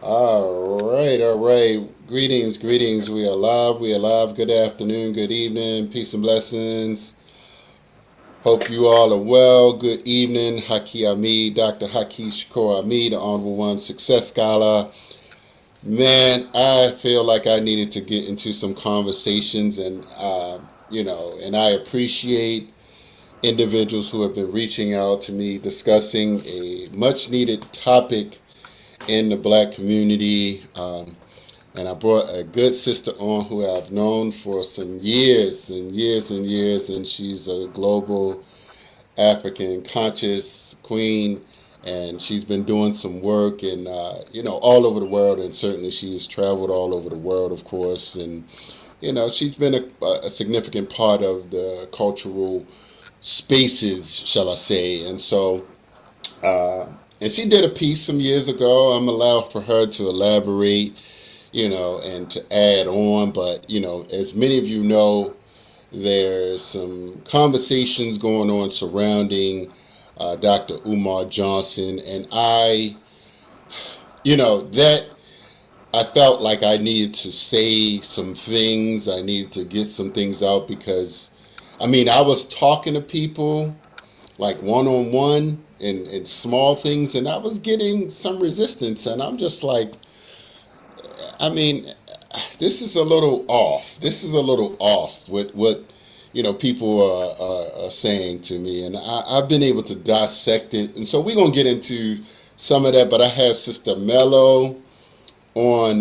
All right, all right. Greetings, greetings. We are live. We are live. Good afternoon, good evening. Peace and blessings. Hope you all are well. Good evening, Haki Ammi, Dr. Haki Shakur Ammi, the Honorable One Success Scholar. Man, I feel like I needed to get into some conversations, and I appreciate individuals who have been reaching out to me discussing a much needed topic in the black community. And I brought a good sister on who I've known for some years and years and years, and she's a global African conscious queen, and she's been doing some work and all over the world, and certainly she has traveled all over the world, of course, and she's been a significant part of the cultural spaces, shall I say, and so. And she did a piece some years ago. I'm allowed for her to elaborate, and to add on. But, as many of you know, there's some conversations going on surrounding Dr. Umar Johnson. And that I felt like I needed to say some things. I needed to get some things out because, I was talking to people like one on one and small things, and I was getting some resistance. And I'm just like, I mean, this is a little off. This is a little off with what people are saying to me, and I've been able to dissect it. And so we're gonna get into some of that. But I have Sister Melo on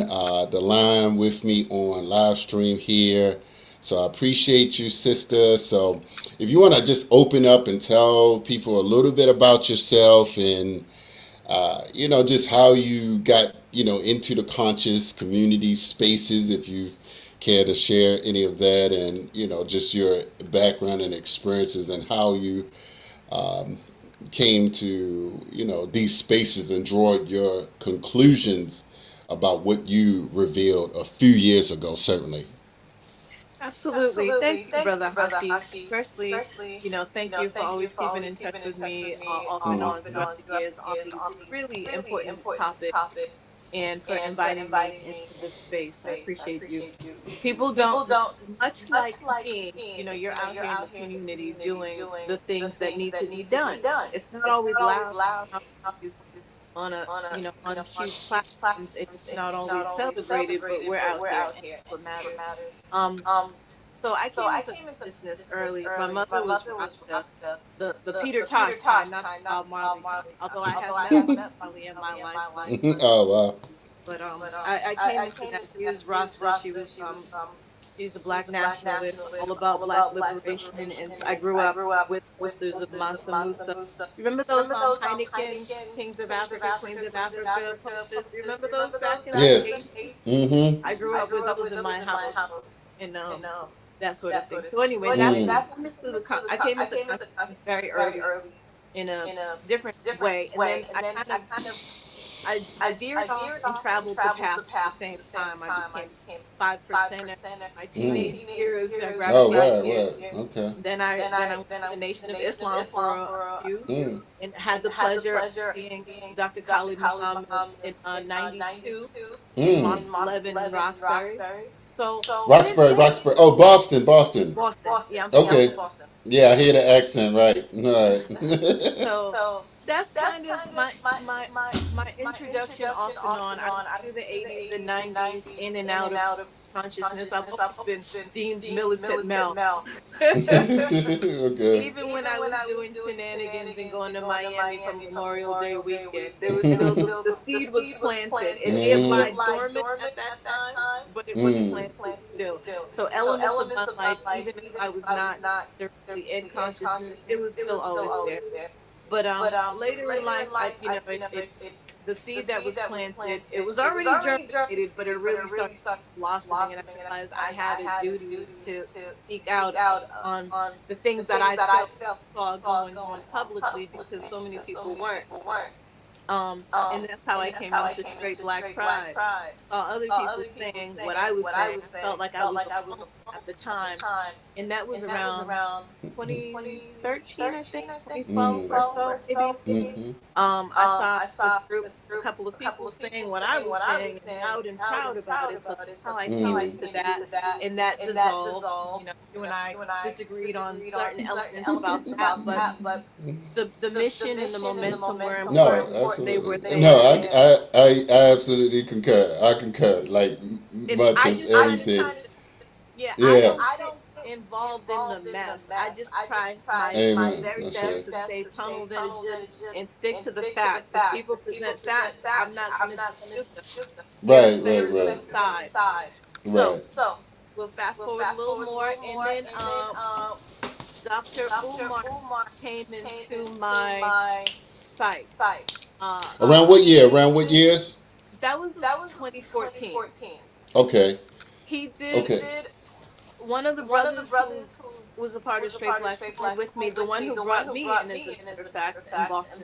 the line with me on live stream here. So I appreciate you, sister. So if you want to just open up and tell people a little bit about yourself and just how you got, into the conscious community spaces, if you care to share any of that, and, just your background and experiences and how you um, came to, these spaces and draw your conclusions about what you revealed a few years ago, certainly. Absolutely. Thank you, Brother Haki. Firstly, thank you for always keeping in touch with me off and on throughout the years on these really important topics and for inviting me into this space. I appreciate you. People don't, much like me, you're out here in the community doing the things that need to be done. It's not always loud, not always on on huge platforms. It's not always celebrated, but we're out here and that's what matters. Um, so I came into consciousness early. My mother was Rasta, the Peter Tosh kind, not the Bob Marley kind. Although I have met Marley in my life once, Oh, wow. but I came into that. She was Rasta. She's a black nationalist, all about black liberation, and so I grew up with posters of Mansa Musa. You remember those Heineken Kings of Africa, Queens of Africa posters? You remember those back in the Yes. 80s? Mm-hmm. I grew up with those in my house, and that sort of thing. So anyway, Mm. I came into consciousness very early in a different way, and then I veered off and traveled the path at the same time. I became 5% in my teenage years. I Oh, gravitated right, towards. right. Okay. Then I went to the Nation of Islam for a few, Mm. and had the pleasure of seeing Dr. Khalid Muhammad in '92 in Mm. Mosque 11 in Roxbury. So when Roxbury, Roxbury. Oh, Boston, Boston. Boston, yeah, I'm from Okay. Boston. Yeah, I hear the accent, right. All right. So that's kind of my introduction off and on. I went through the 80s, the 90s, in and out of consciousness. I've always been deemed militant Mel. Okay. Even when I was doing shenanigans and going to Miami for Memorial Day weekend, there was still the seed was planted. It may have Mhm. lied dormant at that time, but it was planted still. So elements of my life, even if I was not directly in consciousness, it was still always there. But later in life, the seed that was planted, it was already germinated, but it really started blossoming, and I realized I had a duty to speak out on the things that I felt saw going on publicly because so many people weren't. And that's how I came into straight black pride. Saw other people saying what I was saying. I felt like I was alone at the time, and that was around 2013, I think, 2012 Mm. or so, maybe. Mm-hmm. I saw this group, a couple of people saying what I was saying and loud and proud about it. So that's how I came Mm. into that, and that dissolved. You and I disagreed on certain elements about that, but the mission and the momentum were No, important. They were absolutely. No, there, and I absolutely concur. I concur. Like much I of just try to, everything. yeah, I Yeah. don't get involved in the mess. I just try my Amen. very That's best right. to stay tunnel vision and stick to the facts. If people present facts, I'm not going to dispute them, Right, right, irrespective of right. the side. So Right. we'll fast forward a little more, and then Dr. Umar came into my sights. Uh, Around what year? Around what years? that was 2014. Okay. He did Okay. one of the brothers who was a part of Straight Black Pride with me, the one who brought me in, as a matter of fact, in Boston,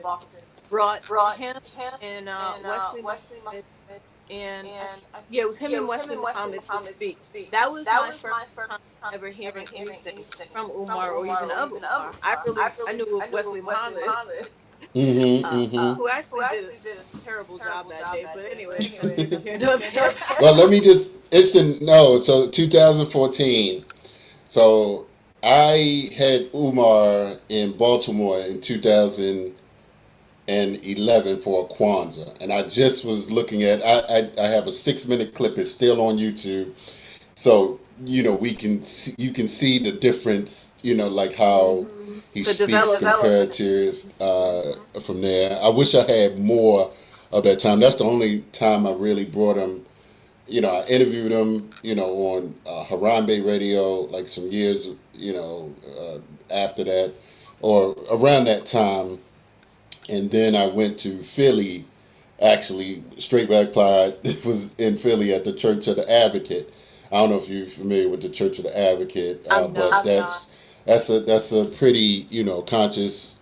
brought him and Wesley Muhammad, and yeah, it was him and Wesley Muhammad to speak. That was my first time ever hearing anything from Umar or even of Umar. I knew of Wesley Muhammad, Mm-hmm. Mm-hmm. who actually did a terrible job that day. But anyway, that's neither here nor there. Well, let me just. It's the no. So 2014. So I had Umar in Baltimore in 2011 for Kwanzaa, and I just was looking at. I have a 6 minute clip. It's still on YouTube, so we can see, you can see the difference. Like how he The speaks development. compared to from there. I wish I had more of that time. That's the only time I really brought him. I interviewed him, on Harambe Radio, like some years, after that, or around that time. And then I went to Philly, actually, Straight Back Clyde was in Philly at the Church of the Advocate. I don't know if you're familiar with the Church of the Advocate, I'm but not. that's a pretty, conscious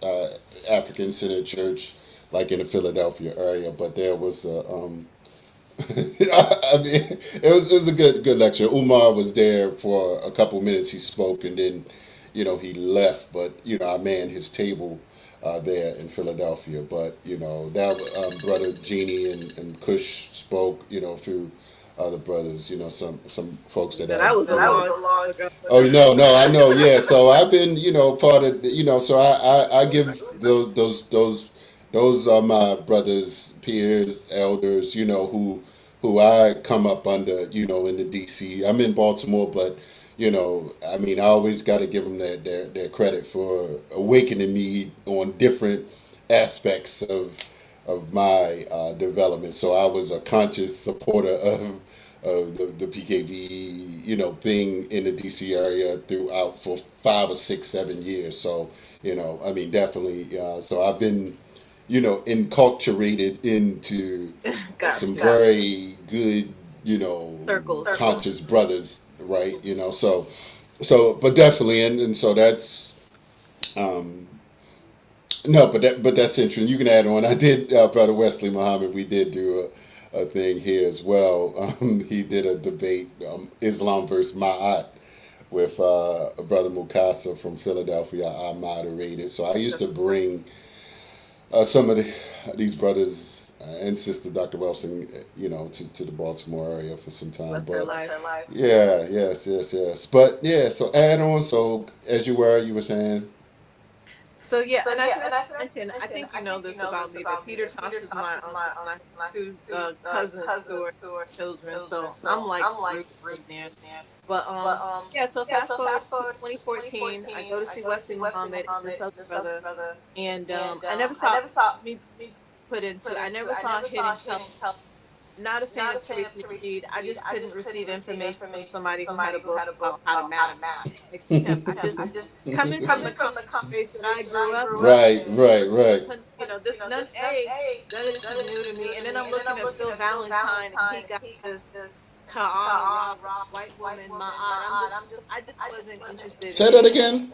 African centered church, like in the Philadelphia area. But there was I mean, it was a good lecture. Umar was there for a couple minutes. He spoke, and then he left. But I manned his table there in Philadelphia. But that brother Jeannie and Kush spoke. Through other brothers. Some folks that That I've was a long time ago. Oh no, I know. Yeah, so I've been part of so I give those are my brothers, peers, elders, who I come up under, in the DC. I'm in Baltimore, but I mean, I always got to give them their credit for awakening me on different aspects of my development. So I was a conscious supporter of the PKV, thing in the DC area throughout for 5 or 6, 7 years. So, I mean, definitely. So I've been, enculturated into some Gotcha. very good, Circles. conscious brothers, right? But definitely, and so that's, um, no, but that's interesting. You can add on. I did, brother Wesley Muhammad. We did do a thing here as well. He did a debate, Islam versus Ma'at, with brother Mukasa from Philadelphia. I moderated, so I used to bring some of these brothers and sister Dr. Wilson, to the Baltimore area for some time. Bless her But life. yeah, yes. But yeah, so add on. So as you were saying. So yeah, and I forgot to mention, I think you know this about me, that Peter Tosh is my uncle, and I have two cousins who are children, so I'm like rooted in there. But yeah. So fast forward to 2014, I go to see Wesley Muhammad and this other brother, and I never saw me put into. I never saw Hidden Color. Not a fan of Tariq Nasheed. I just couldn't receive information from somebody who had a book about how to math next to him. I just coming from the country space that I grew up in. Right. This none of this is new to me. And then I'm looking at Phil Valentine, and he got this Ka'ara white woman Ma'at. I just wasn't interested Say in that any. again.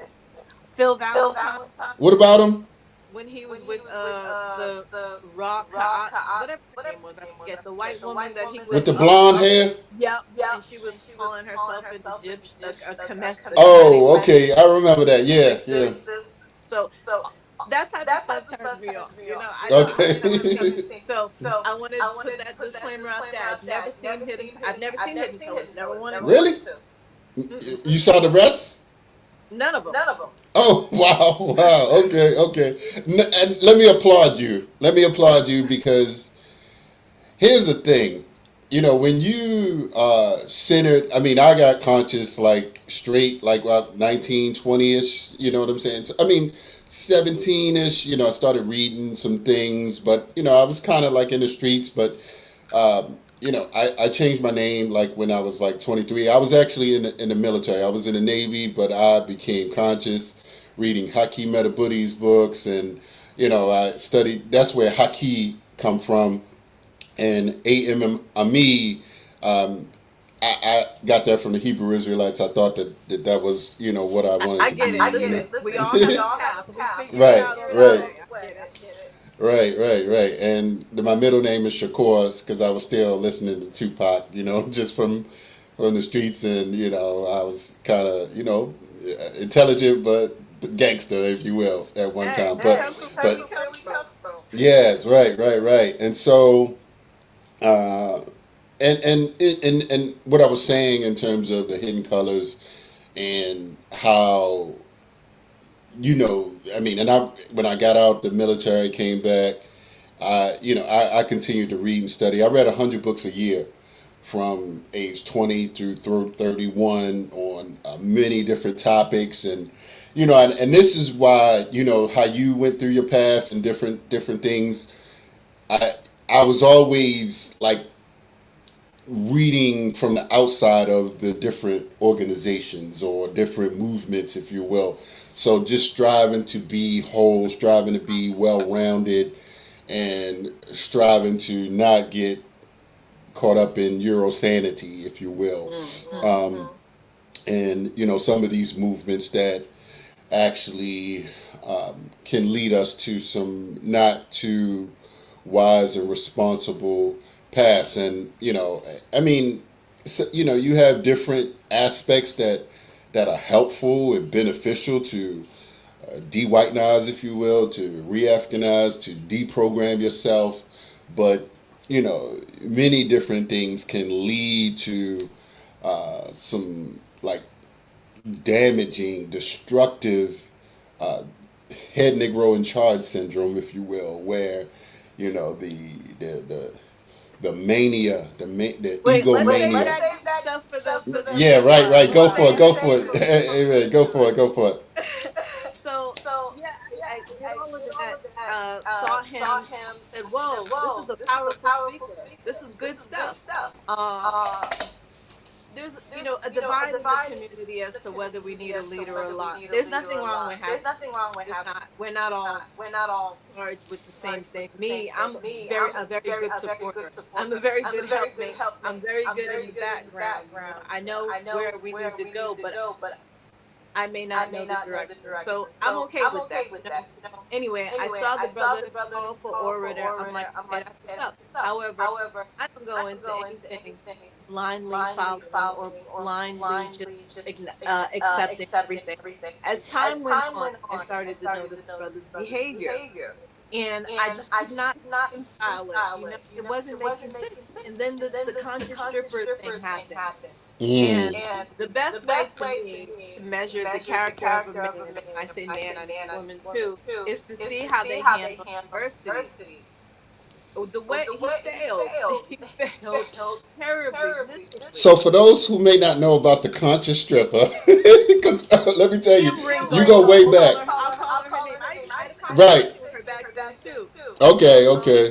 Phil Valentine. What about him? when he was with the whatever her name was, I forget, the white woman that he With was the blonde up. hair. Yep, and she was calling herself an Egyptian, a Kemetic Oh, okay. I remember that. Yeah, yeah. priestess. So that type of stuff turns me off. I Okay. can't take it. So I want to put that disclaimer out there. I've never seen Hidden Colors. Never wanted to. Really? Mm-mm. You saw the rest? None of them. Oh, wow, wow. Okay, okay. And let me applaud you. Let me applaud you because here's the thing. When you centered, I mean, I got conscious like straight, like about 19, 20 ish, you know what I'm saying? So, I mean, 17 ish, I started reading some things, but, I was kind of like in the streets, but I changed my name like when I was like 23. I was actually in the military. I was in the Navy, but I became conscious reading Haki Metabuddhi's books, and I studied. That's where Haki come from, and Ammi. Um, I got that from the Hebrew Israelites. I thought that was what I wanted I to be. get it. Listen, we all have a path. We figured it Right, out on the right. way. I get it. Right, right, right. And my middle name is Shakur because I was still listening to Tupac, just from the streets, and I was kind of intelligent but gangster, if you will, at one Hey, time. we come from where we But come from. yes, right, right, right. And so, uh, and what I was saying in terms of the hidden colors and how I mean, and I when I got out the military, came back. I continued to read and study. I read 100 books a year from age 20 through 31 on many different topics, and this is why how you went through your path and different things. I I was always like reading from the outside of the different organizations or different movements, if you will. So just striving to be whole, striving to be well rounded, and striving to not get caught up in Eurosanity, if you will. Mm-hmm. And some of these movements that actually can lead us to some not too wise and responsible paths. And I mean, so, you have different aspects that are helpful and beneficial to de-whitenize, if you will, to re-Afghanize, to deprogram yourself. But many different things can lead to some like damaging, destructive uh, head Negro in charge syndrome, if you will, where the mania, the Wait, ego let's save mania. that good stuff for the Yeah, second right, part. right. We'll Go for it. save Go it. for it. Amen. Go for it. Go for it. So yeah, I did all of that. Saw him, said, "Whoa, this is a powerful speaker. This is good stuff." Uh, there's a divide in the community as to whether we need a leader or not. There's nothing wrong with having a leader. It's not. We're not all charged with the same thing. Me, I'm a very good supporter. I'm a very good helpmate. I'm very good in the background. I know where we need to go, but I may not know the direction. So I'm okay with that. Anyway, I saw the brother, powerful orator. I'm like, okay, that's what's up. However, I don't go into anything blindly following or blindly just accepting everything. As time went on, I started to notice the brother's behavior, and I just could not reconcile it. It wasn't making sense. And then the conscious stripper thing happened. And Mm. the best way to me to measure the character of a man, and when I say man, I mean woman too, is to see how they handle adversity. The way he failed, he failed terribly, So, miserably. for those who may not know about the conscious stripper, because let me tell you, Kim you Ringo, go way back. I'll call her her name. I even had a Right. conversation with her back then too. Okay, okay.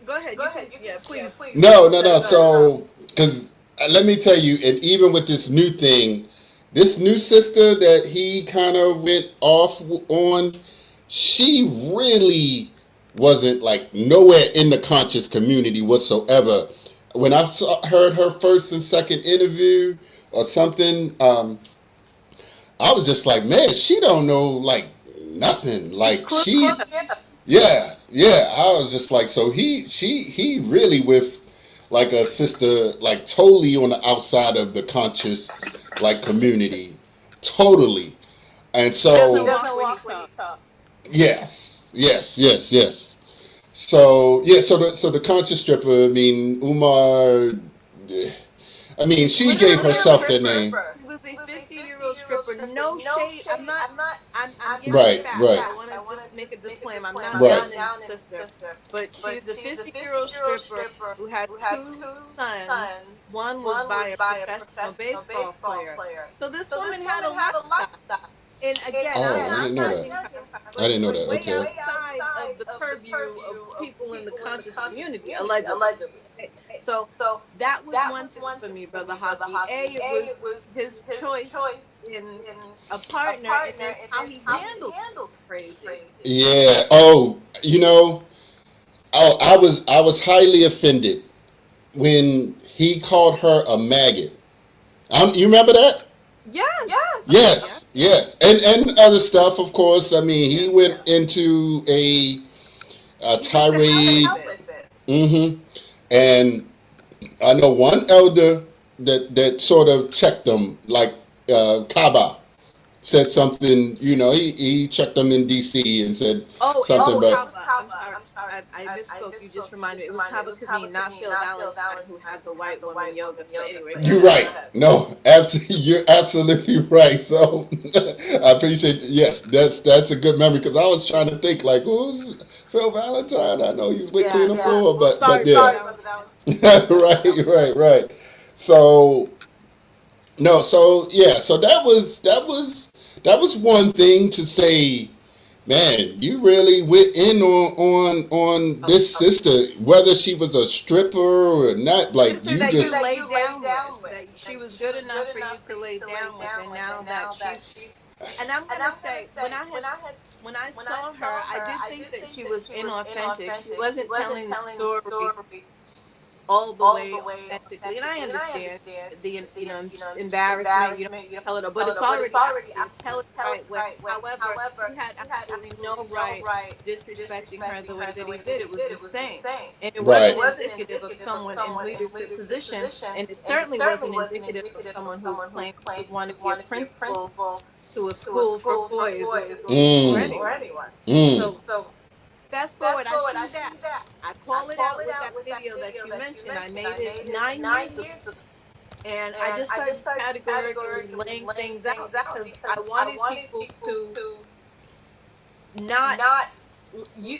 Go ahead, you can, yeah, please No, no, set no. it up. So, because let me tell you, and even with this new thing, this new sister that he kind of went off on, she really wasn't like nowhere in the conscious community whatsoever. When I heard her first and second interview or something, I was just like, man, she don't know like nothing. Like Clue, she, yeah, yeah. I was just like, so he really with like a sister, like totally on the outside of the conscious like community, totally. And he doesn't so, walk where he talks. yes, yes, yes, yes. So yeah, so the conscious stripper. I mean, Umar. I mean, she gave Literally a herself the stripper. name. He was a 50-year-old stripper. No shade. I'm not. I'm giving Right, facts. right, I want to just make a disclaimer. I'm not right. down in sister, but she's a 50-year-old stripper who had two sons. One was by a professional baseball player. So this woman had a lifestyle. And again, I'm Oh, I not didn't know that. judging her, I didn't know but that. way Okay. outside of the purview of people in the conscious community, allegedly. Okay? So that was one thing for me, Brother Haki. It was his choice in a partner, and then how he handled it was crazy. Yeah. Oh, I was highly offended when he called her a maggot. You remember that? Yes. Yeah. Yes, yes, and other stuff, of course. I mean, he Yeah. went into a He went to hell with tirade. it. Mm-hmm. And I know one elder that sort of checked them, like Kaba said something. He checked them in D.C. and said It something was about. Kaba. I'm sorry. I misspoke. You just reminded me. It was Kaba Kameen, not Phil Valentine, who had the white woman yoga. But anyway, go You're ahead. right. No, absolutely, you're absolutely right. So I appreciate. Yes, that's a good memory because I was trying to think like who's Phil Valentine. I know he's with Queen of Four, but Sorry, yeah, brother. That was right. So no, so yeah, so that was one thing to say. Man, you really went in on a this sister, whether she was a stripper or not. Like sister you that just you laid down with, that she was good enough for you to lay down with, and now that she's, and I'm gonna say, when I saw her, I did think that she was inauthentic. She wasn't telling the story all the way authentically, and I understand the embarrassment. You don't tell it all, but it's already out there. Tell it the right way. However, he had absolutely no right disrespecting her the way that he did. It was insane, and it right. wasn't indicative of someone in leadership position, and it certainly wasn't indicative of someone who claimed to want to be a principal to a school for boys or Mm, anyone. mm. So fast forward, I see that. I call it out with that video that you mentioned. I made it 9 years ago. And I just started categorically laying things out because I wanted people to not you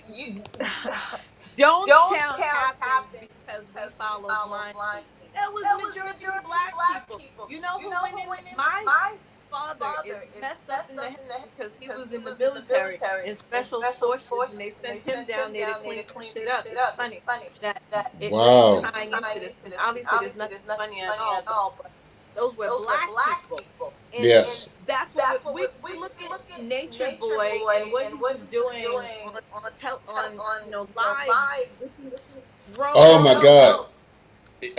don't sound happen because we follow blindly. That was majority black people. You know who went in? My father is messed up in the head because he was in the military in special forces, and they sent him down there to clean that shit up. It's funny that this is Wow. tying into this. And obviously, there's nothing funny at all, but those were black people, and Yes. that's what we look at Nature Boy and what he was doing on live with these grown Oh my adults. God.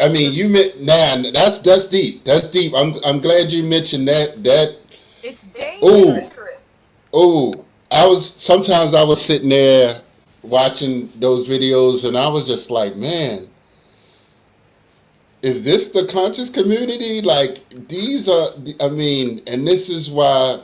I mean, you meant nah. That's deep. That's deep. I'm glad you mentioned that. It's Oh, dangerous. I was sitting there watching those videos, and I was just like, man, is this the conscious community? Like these are. I mean, and this is why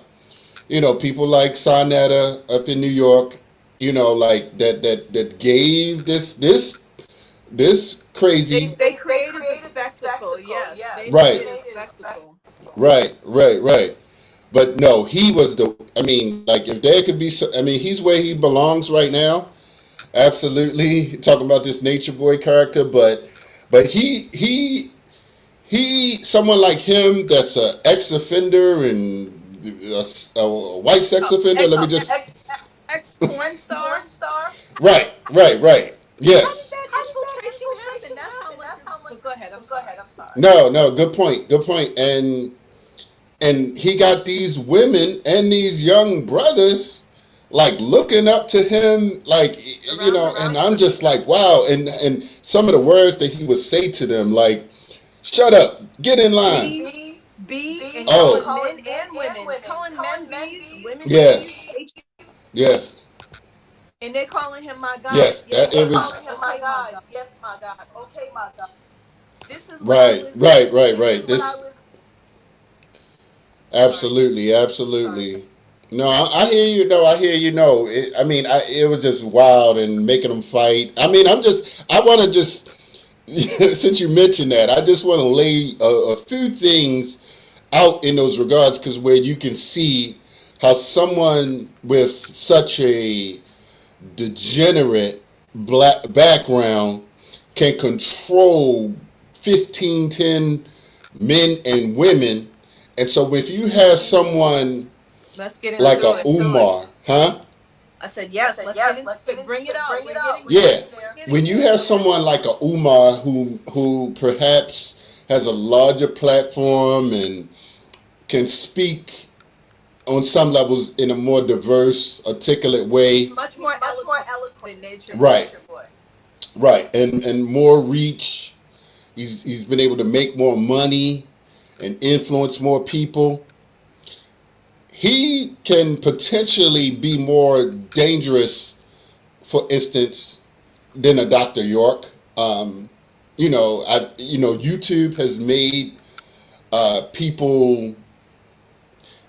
people like Sarnetta up in New York. Like that gave this crazy. They created the spectacle. Yes, they Right, made it a spectacle. right. But no, he was the. I mean, like if there could be, I mean, he's where he belongs right now. Absolutely, talking about this nature boy character, but he someone like him that's a ex offender and a white sex offender. Let me just. Ex porn star. Right. How did Yes. that infiltration happen? That's how much. But go ahead. I'm sorry. No. Good point. And he got these women and these young brothers like looking up to him, like and I'm just like, wow. And some of the words that he would say to them, like, shut up, get in line. B and Oh, calling men and women, calling men B's, women B's. yes. Yes. And they're calling him my God. Yes. Yes, It my was. God. Okay, my God. This is what I Right. was. Right. Right. This Right. is what I This. was. Sorry. Absolutely. Sorry. Absolutely. No, I hear you. No, I hear you. No, I mean, it was just wild and making them fight. I mean, I want to just, since you mentioned that, I just want to lay a few things out in those regards because where you can see how someone with such a degenerate black background can control 15, 10 men and women. And so if you have someone Let's get like into a it. Umar, huh? I said yes. Let's get into it. Bring it out. We're getting there. Yeah. We're getting When you there. have someone like a Umar who perhaps has a larger platform and can speak on some levels in a more diverse, articulate He's way. much more eloquent than Nature Boy. Right. Right. And more reach. He's been able to make more money and influence more people. He can potentially be more dangerous, for instance, than a Dr. York. YouTube has made people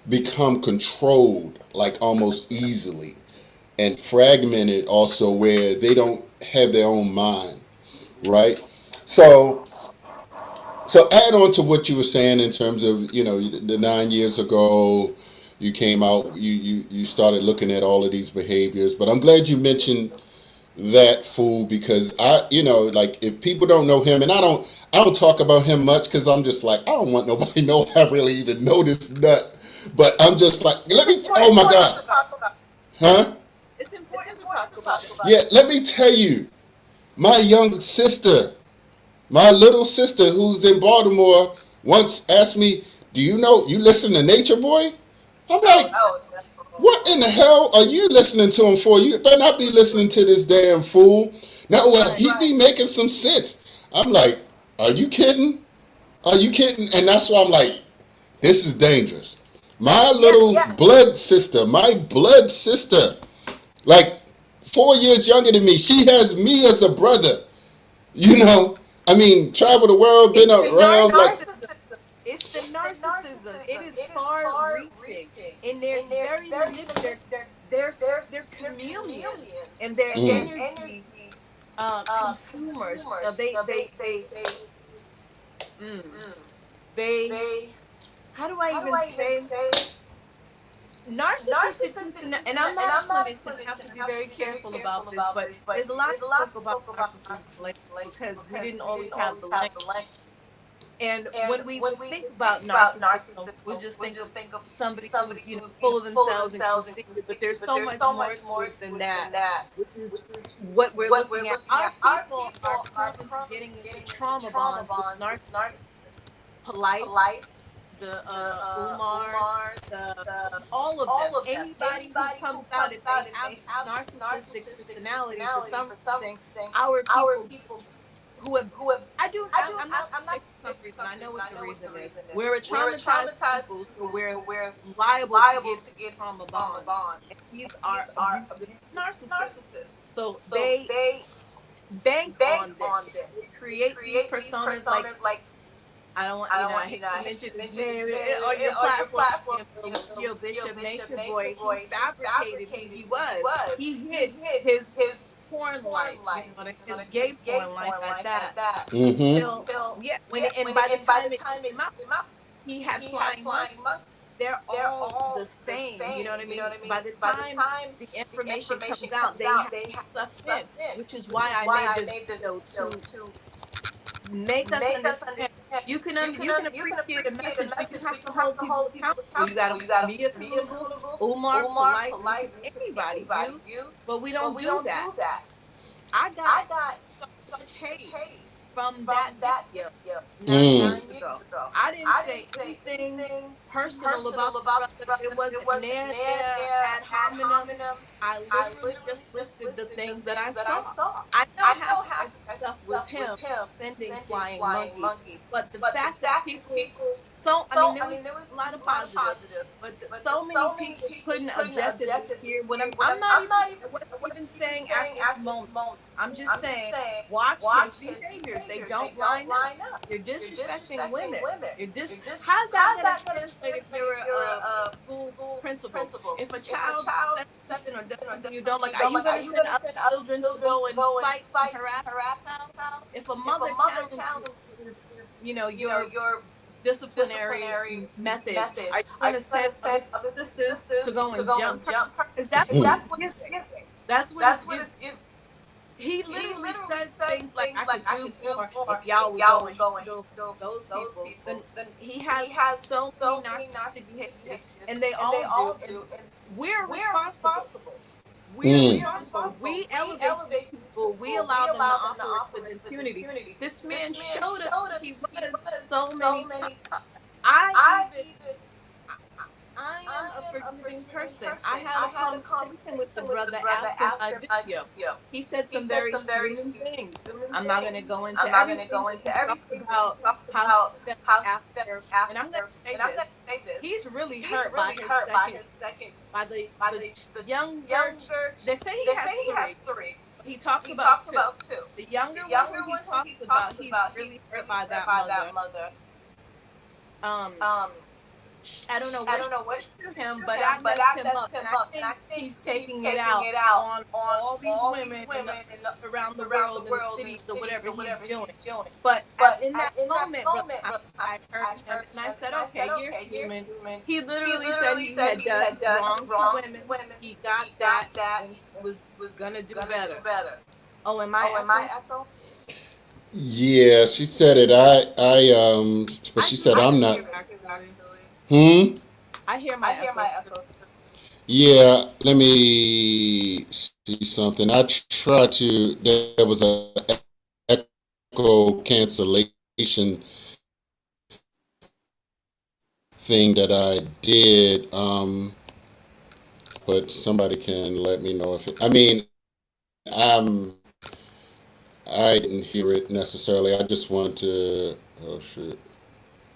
become controlled like almost easily and fragmented also where they don't have their own mind, right? So so add on to what you were saying in terms of the 9 years ago you came out, you started looking at all of these behaviors, but I'm glad you mentioned that fool because like if people don't know him, and I don't talk about him much because I'm just like I don't want nobody to know I really even know this nut, but I'm just like It's let me, oh important my to talk god, about. huh? It's important to talk about it. Yeah, let me tell you, my young sister, my little sister who's in Baltimore once asked me, do you know you listen to Nature Boy? I'm Oh like, no. what in the hell are you listening to him for? You better not be listening to this damn fool. No, well, Right. he be making some sense. I'm like, are you kidding? Are you kidding? And that's why I'm like, this is dangerous. My Yeah. little blood sister, like 4 years younger than me, she has me as a brother. You know, I mean, travel the world, been It's the around, like, narcissism. It's the narcissism. It is far reaching, and they're very manipulative. They're chameleons, and they're energy consumers. Mm, they. How do I even say? Narcissistic personality, and I'm not a clinician. I have to be very careful about this, but there's a lot of spoke about narcissism lately because we didn't always have the language. And when we think about narcissism, we just think of somebody who's full of themselves and conceited. But there's so much more to it than that, which is what we're looking at. Our people are prone to getting into trauma bonds with narcissists, polites, the Umars, the all of them. Anybody who comes out, if they have this narcissistic personality, for some reason, our people who have I'm not going to say for some reason. I know what the reason is. We're a traumatized people, so we're liable to get into trauma bonds. And these are abusive narcissists. So they bank on this. They create these personas like I don't want, I hate to mention his name on your platform, but Legio Bishop Nature Boy, he fabricated who he was. He hid his porn life, his gay porn life at that. mm-hmm. Till yeah, and by the time it came out, he had flying monkeys. They're all the same. You know what I mean? By the time the information comes out, they have sucked in, which is why I made the video to make us understand. You can appreciate a message, but you have to hold people accountable. You got to hold me accountable, Umar, polite, anybody, you. But we don't do that. I got so much hate from that video 9 years ago. I didn't say anything personal about the brother. It wasn't near ad hominem. I literally just listed the things that I saw. I know half of it. stuff was him defending flying monkeys. But the fact that people, so I mean, there was a lot of positive, but so many people couldn't objectively hear what I'm not even. I wasn't even saying at this moment. I'm just saying, watch his behaviors. They don't line up. You're disrespecting women. How's that going to translate if you're a school principal? If a child says something or does something you don't like, are you going to send other children to go and fight and harass the child? If a mother challenges, your disciplinary methods, are you going to send other sisters to go and jump her? Because that's what it's giving. That's what it's giving. He literally says things like, I could do more if y'all would go and handle those people. Then he has so many narcissistic behaviors, and they all do. And we're responsible. We're Mm. responsible. We elevate these people. We allow them to operate with impunity. This man showed us who he was so many times. I even I am a forgiving person. I had a conversation with the brother after my video. He said some very human things. I'm not going to go into everything, but he talked about how he felt after. And I'm going to say this. He's really hurt by his second, by the younger. They say he has three, but he talks about two. The younger one who he talks about, he's really hurt by that mother. Um, I don't know what she did to him, but I messed him up, and I think he's taking it out on all these women around the world, in the cities, or whatever he's doing. But in that moment, brother, I heard him, and I said, "Okay, you're human." He literally said he had done wrong to women. He got that, and he was gonna do better. Oh, am I echo? Yeah, she said it. But she said I I'm can not. hear actually. Hmm. I hear my echo. Yeah, let me see something. I tried to. There was a echo cancellation thing that I did. But somebody can let me know if it. I mean, I didn't hear it necessarily. I just wanted to. Oh shit.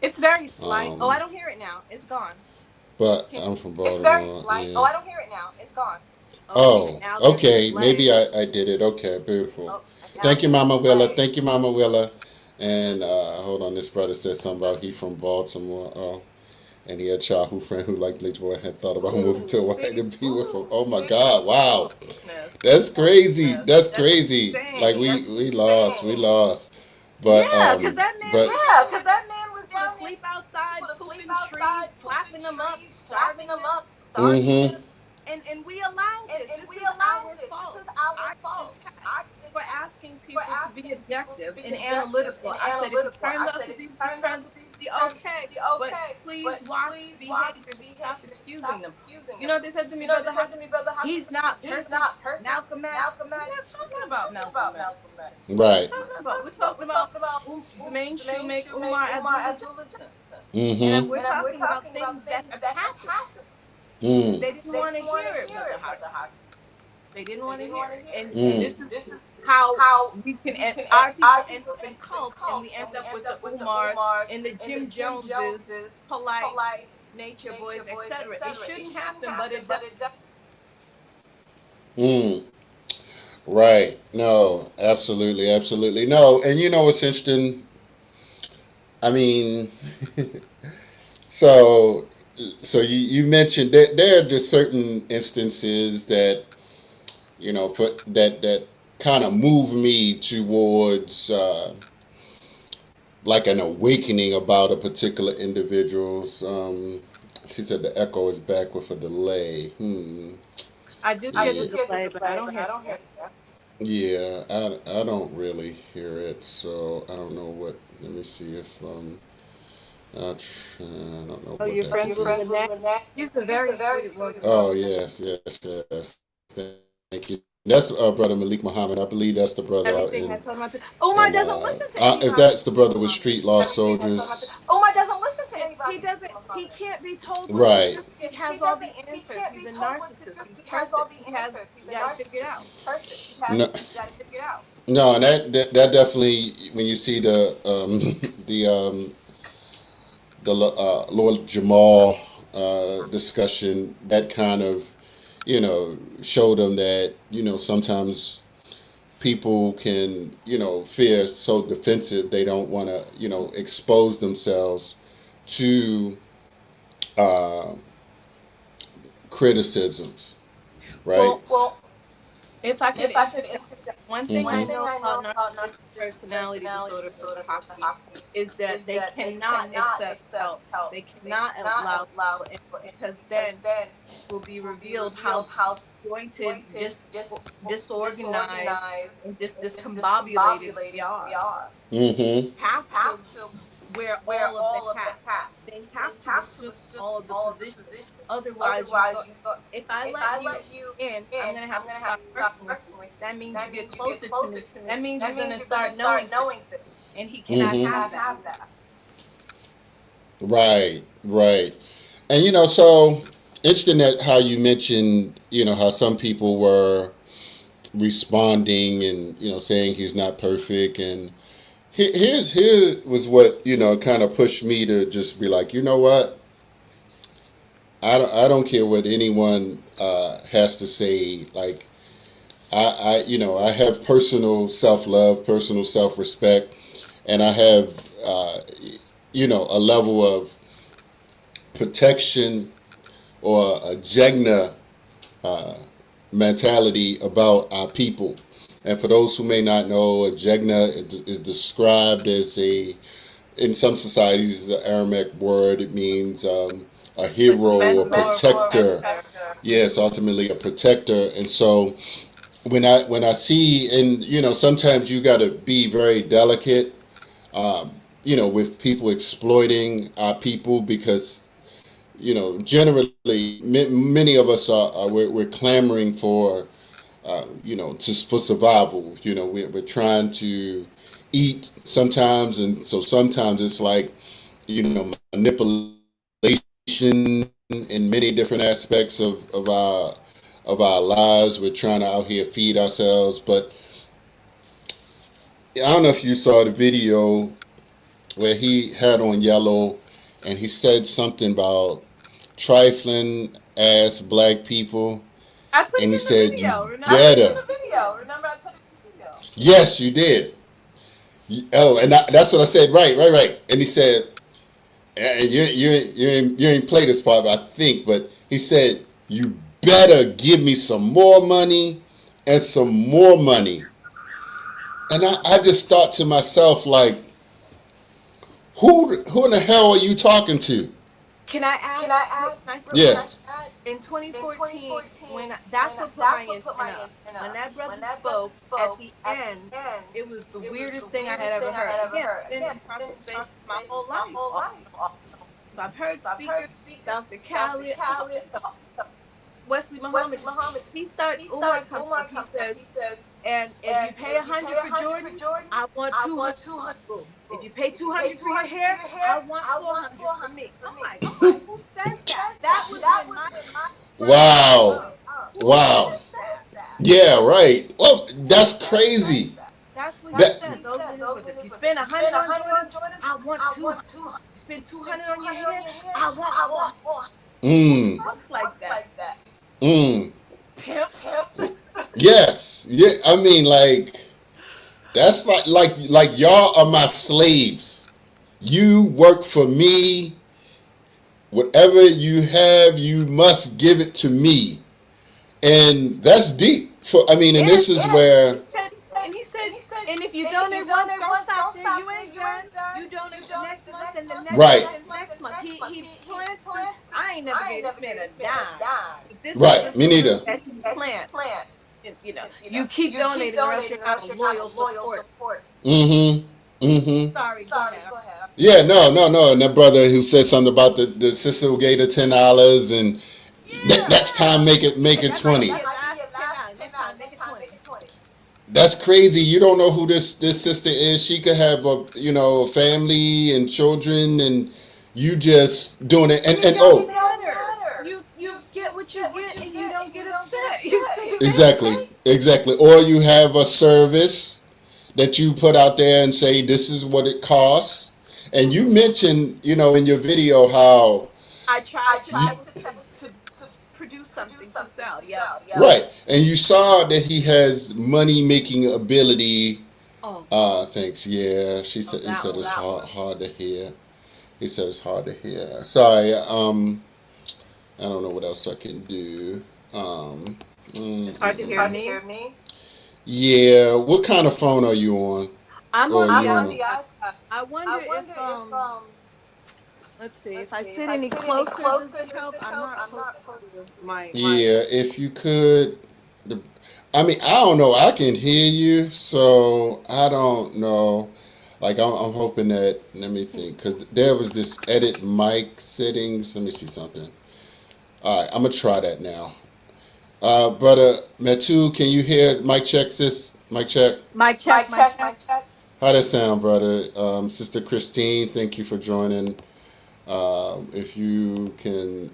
It's very slight. Oh, I Um, don't hear it now. It's gone. but Can I'm from Baltimore. Yeah. Okay, Oh, now there's a okay. Maybe delay. I did it. Okay, beautiful. Now Thank you, there's a Mama Willa. delay. Thank you, Mama Willa. And hold on, this brother said something about he from Baltimore. Oh, and he had a childhood friend who liked Bleachboy had thought about moving to Hawaii to be with him. Oh my God! Wow, that's crazy. That's That's crazy. Like insane. we lost, we lost. But Yeah, because that man but was down there telling people to sleep outside, pooping trees, slapping them up, starving them. mm-hmm. And we allow this. This is our fault. I got attacked for asking people to be objective and analytical. I said, if he turns out to be what he turns out to be, okay, but please watch his behaviors and stop excusing them. You know what they said to me, Brother Haki? He's not perfect. Malcolm X. We're not talking about Malcolm X. What are we Right. talking about? We're talking about the main shoemaker Umar Abdullah Johnson. And Mm-hmm. we're talking about things that have happened. Mm. They didn't want to hear it, Brother Haki. They didn't want to hear it. And Mm. this is how we can end, our people end up in cults, and we end up with the Umars and the Jim Joneses, Polites, Nature Boys, etc. It shouldn't happen, but it does. Mm. Right. No, absolutely, absolutely. No, and you know what's interesting? I mean, so you mentioned that there are just certain instances that put that kind of move me towards like an awakening about a particular individual's. She said the echo is back with a delay. I do Yeah. hear the delay, but I don't hear it. Yeah, I don't really hear it, so I don't know what. Let me see if I don't know Oh, what you're that could friends with be. Lynette? She's a very sweet woman. Oh yes, yes, yes. Thank you. That's brother Malik Muhammad. I believe that's the brother out Everything I in told him not to. Umar and doesn't listen to if anybody. that's the brother with Street Lost Soldiers. Umar doesn't listen to anybody. He doesn't. He can't be told what to Right. do. He has all the answers. He's a narcissist. He's perfect. He has. You got to figure it out. No, no, and that definitely when you see the Lord Jamal discussion, that kind of showed them that sometimes people can feel so defensive they don't want to expose themselves to uh, criticisms, right? Well, if I could interject, one thing I know about narcissistic personality disorder, Mr. Haki, is that they cannot accept help. They cannot allow people in because then it will be revealed how going to disorganize and just discombobulated they are. Mm-hmm. Have to wear all of the hats. They have to assume all of the positions. Otherwise, if I let you in, I'm gonna have to stop working with you. That means you get closer to me. That means you're gonna start knowing things. And he cannot have that. Right, right. And so interesting that how you mentioned, how some people were responding and saying he's not perfect. And here was what kind of pushed me to just be like, you know what, I don't care what anyone has to say. Like I have personal self love, personal self respect, and I have a level of protection or a Jegna uh, mentality about our people. And for those who may not know, a Jegna is described as in some societies, it's an Aramaic word. It means a hero, a protector. Yes, ultimately a protector. And so when I see, and sometimes you got to be very delicate, with people exploiting our people because generally, many of us we're clamoring for, just for survival. We're trying to eat sometimes, and so sometimes it's like, manipulation in many different aspects of our lives. We're trying to out here feed ourselves, but I don't know if you saw the video where he had on yellow, and he said something about trifling ass black people. I put And it he in said, the video. "You Remember? better." Remember, I put it in the video. Yes, you did. Oh, and that's what I said. Right. And he said, and you ain't play this part, I think, but he said, "You better give me some more money and some more money." And I just thought to myself, like, who in the hell are you talking to? Can I add? Yes. In 2014, that's what put my antenna up. When that brother spoke at the end, it was the weirdest thing I had ever heard. Again, I've been in prophet spaces my whole life. So I've heard speakers, Dr. Khaled, Wesley Muhammad. Umar comes up, he says, and if you pay 100 for Jordan, I want 200. Boom. If you pay 200 for your hair, I want 400 for me. I'm like, who says that? That was when my Wow. Wow. says that. Yeah, right. Oh, that's crazy. That's what he said. Those are his words. If you spend 100 on Jordan, I want 200. Spend 200 on your hair, I want 400. Mm. Looks like that. Mm. Pimp. Yes. Yeah. I mean, like, that's like y'all are my slaves. You work for me. Whatever you have, you must give it to me. And that's deep. And this is where. And he said, and if you donate once, don't stop there. You ain't done. You donate the next month and the next Right. month and the next month. He plants the. I ain't never gave this man a dime. But this Right, is me neither. that he plants. And, you keep donating or else you're not a loyal support. Sorry, go ahead. Yeah, no. And that brother who said something about the sister who gave the $10 and next time make it 20. Next time, make it 20. That's crazy. You don't know who this sister is. She could have a family and children, and you just doing it. And It oh, don't matter. You get what you get, and you don't get upset. You say thank you. exactly. Or you have a service that you put out there and say this is what it costs. And you mentioned, in your video how I tried to produce something to sell. Yep. right, and you saw that he has money making ability. Oh, Thanks. Yeah, oh, he that said it's one. hard to hear. He said it's hard to hear. Sorry. I don't know what else I can do. Um, It's hard to hear me. yeah. What kind of phone are you on? I'm Or on the you on? iPad. I wonder if let's see, if I sit any closer, does it help? I'm not close to the mic. Yeah, if you could. I mean, I don't know. I can hear you, so I don't know. Like, I'm hoping that. Let me think, because there was this edit mic settings. Let me see something. All right, I'm gonna try that now. Brother Metu, can you hear? Mic check, sis. Mic check. Mic check, mic check. How that sound, brother? Sister Christine, thank you for joining. If you can,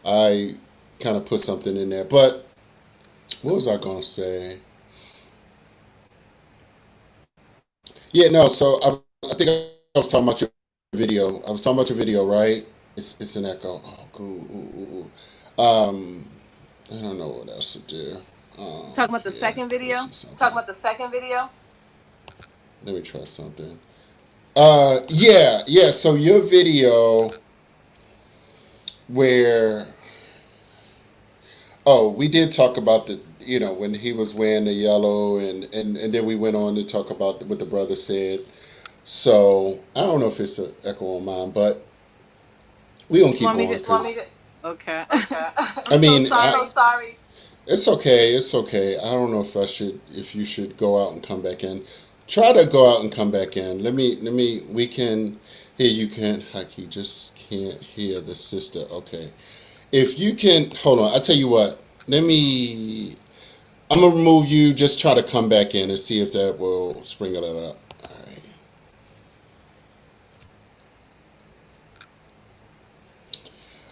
I kind of put something in there, but what was I gonna say? Yeah, no. So I think I was talking about your video. I was talking about your video, right? It's an echo. Oh, cool. Ooh, ooh. I don't know what else to do. Talking about the Yeah. second video. Let me try something. Yeah. So your video where we did talk about when he was wearing the yellow, and then we went on to talk about what the brother said. So I don't know if it's an echo on mine, but we gonna keep going because Okay. I mean, so sorry. it's okay. It's okay. I don't know if you should go out and come back in. Try to go out and come back in. We can hear you can Haki, just can't hear the sister. Okay. If you can, hold on. I tell you what. I'm gonna remove you. Just try to come back in and see if that will sprinkle it up. All right.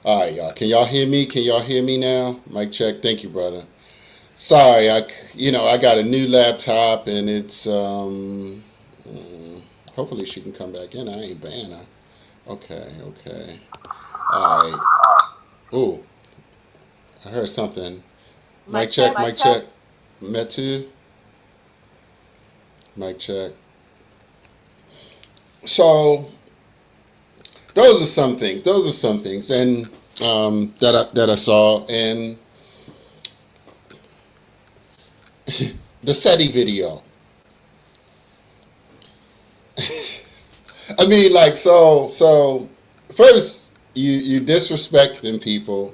All right, y'all. Can y'all hear me? Can y'all hear me now? Mic check. Thank you, brother. Sorry, I got a new laptop and it's hopefully she can come back in. I ain't ban her. Okay. All right. Ooh, I heard something. Mic check. Metu. Mic check. So those are some things. And that I saw, and the SETI video. I mean, like, so first you disrespecting people,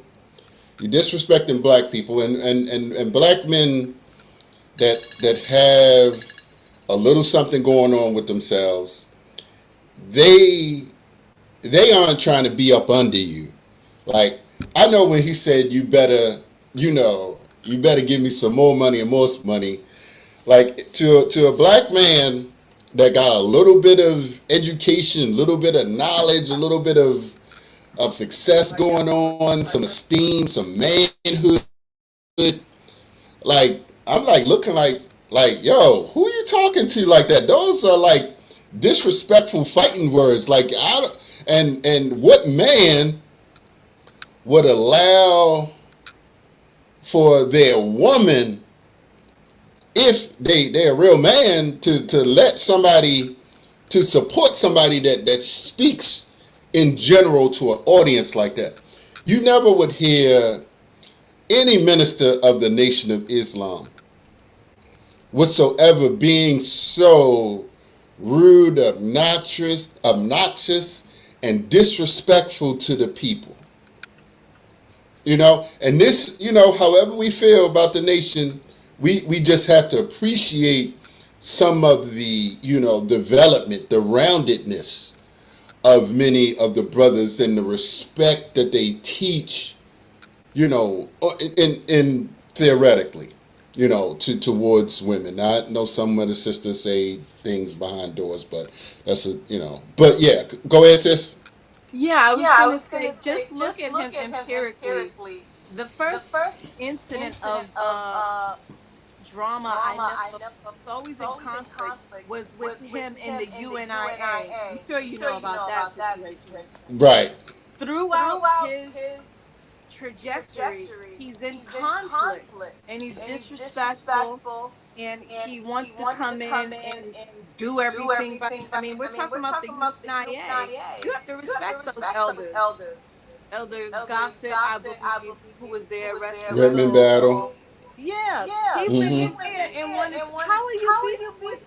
you disrespecting black people, and black men that have a little something going on with themselves. They aren't trying to be up under you. Like, I know when he said you better give me some more money and more money. Like, to a black man that got a little bit of education, a little bit of knowledge, a little bit of success going on, some esteem, some manhood. Like, I'm like looking like, yo, who you talking to like that? Those are like disrespectful fighting words. Like, and what man would allow for their woman, if they're a real man, to let somebody, to support somebody that speaks in general to an audience like that? You never would hear any minister of the Nation of Islam whatsoever being so rude, obnoxious, and disrespectful to the people. And this, however we feel about the nation, we just have to appreciate some of the, development, the roundedness of many of the brothers, and the respect that they teach, in theoretically. towards women. I know some of the sisters say things behind doors, but that's But yeah, go ahead, sis. Yeah, I was gonna say, just look at him empirically. The first incident of drama I know of, was always in conflict, was with him in the UNIA. I'm sure you know about that situation. Right. Throughout his trajectory, he's in conflict and he's disrespectful, and he wants to come in and do everything. But I mean, we're talking about the UNIA. You have to respect those elders. Elder Gossett, I believe, who was there, rest his Redmond soul. battle. Yeah, he went in there and wanted to. How are you beefing with?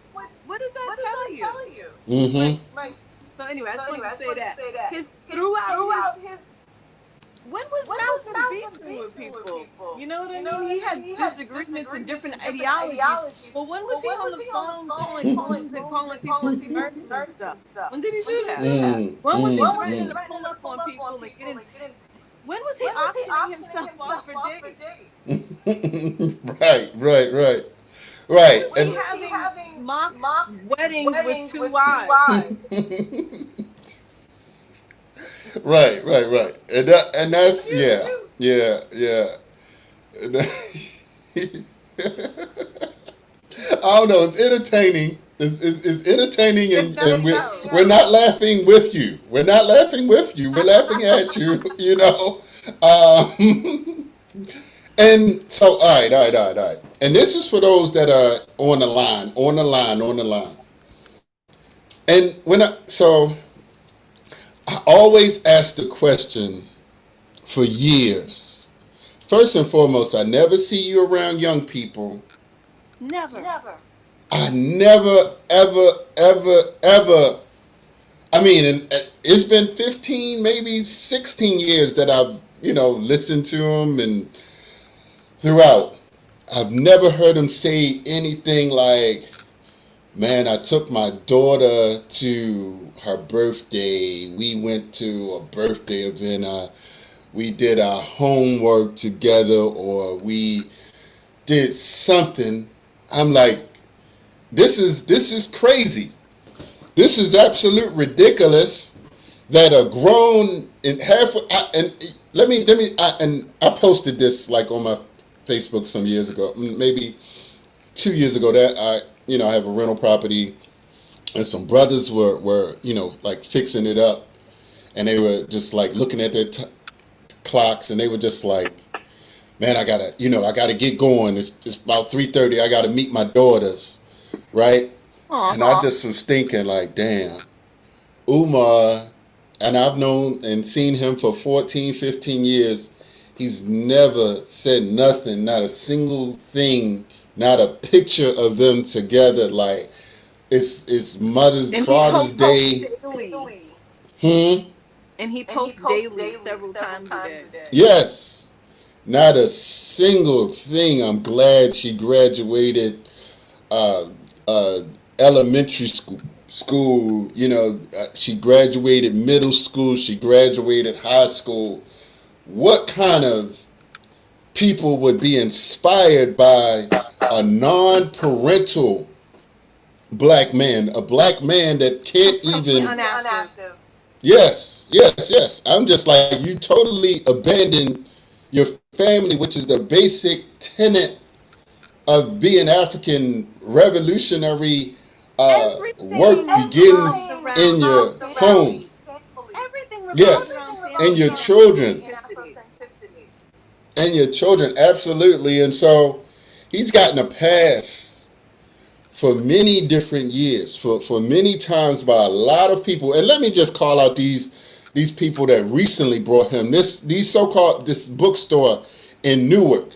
What does that tell you? Mm-hmm. So anyway, I just wanted to say that his throughout his, when was Malcolm beefing with people? You know what I mean? He had disagreements and different ideologies. But when was he on the phone calling homes and calling people Smurfs and stuff? When did he do that? When was he threatening to pull up on people and get in? When was he auctioning himself off for dates? Right, right, right, When right. was he having mock weddings with two wives? Right, right, right. And that's yeah, yeah. And I don't know. It's entertaining. It's entertaining, and we're not laughing with you. We're not laughing with you. We're laughing at you. And so, all right, all right, all right, all right. And this is for those that are on the line, on the line, on the line. And I always ask the question for years. First and foremost, I never see you around young people. Never. I never, ever, ever, ever. I mean, and it's been 15, maybe 16 years that I've, listened to him and throughout. I've never heard him say anything like, man, I took my daughter to her birthday. We went to a birthday event. We did our homework together, or we did something. I'm like, this is crazy. This is absolute ridiculous that a grown and half. And I posted this like on my Facebook some years ago, maybe 2 years ago. That I have a rental property, and some brothers were like fixing it up, and they were just like looking at their clocks, and they were just like, man, I gotta get going. It's about 3:30. I gotta meet my daughters, right? Aww. And I just was thinking like, damn, Umar, and I've known and seen him for 14, 15 years. He's never said nothing, not a single thing, not a picture of them together. Like it's Father's Day. And he posts daily several times a day. Yes. Not a single thing. I'm glad she graduated uh, uh, elementary school. She graduated middle school. She graduated high school. What kind of people would be inspired by a non-parental black man, a black man that can't even Unactive. Yes, yes, yes. I'm just like, you totally abandon your family, which is the basic tenet of being African revolutionary. Work begins in your home. Everything revolves Yes, around and family your and children. Afrocentricity. And your children, absolutely. And so he's gotten a pass for many different years, for many times by a lot of people. And let me just call out these people that recently brought him this bookstore in Newark.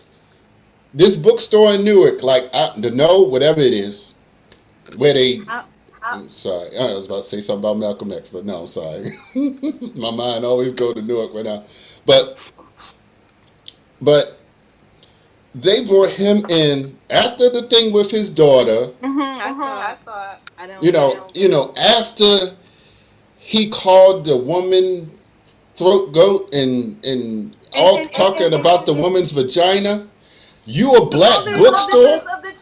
This bookstore in Newark, like whatever it is, where they. I'm sorry, I was about to say something about Malcolm X, but no, I'm sorry. My mind always go to Newark right now, but they brought him in after the thing with his daughter. I saw it. I don't. After he called the woman throat goat and talking about the woman's vagina. You a The black mothers of the bookstore?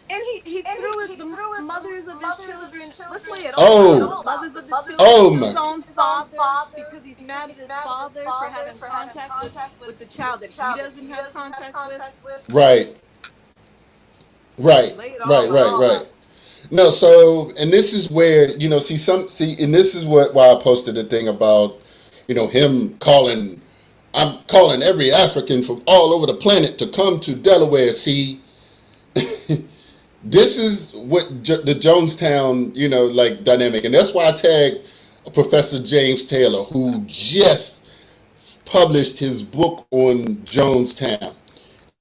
and he threw it. The mothers of his children. Let's lay it all out. The Oh, mothers of the children oh killed my, his own father because he's mad at his father for having contact with the child that he doesn't have contact with. right, right, Lay it right, all right, out. right. No, so and this is where and this is what why I posted the thing about him calling. I'm calling every African from all over the planet to come to Delaware. See, this is what the Jonestown, like dynamic, and that's why I tagged Professor James Taylor, who just published his book on Jonestown.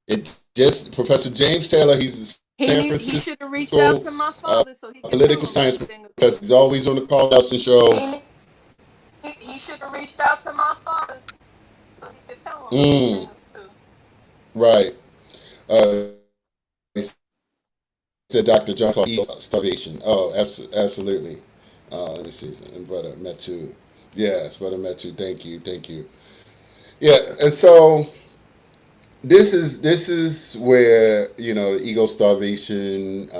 It just Professor James Taylor. He's a San He should have reached Francisco out to my father so he could political tell him science everything. professor. He's always on the Carl Nelson show. He should have reached out to my father so he could tell him Mm, everything too. right. He said Dr. John Clark starvation. Oh, absolutely. Let me see. And brother Metu. Yes, brother Metu. Thank you. Thank you. Yeah, and so this is where ego starvation.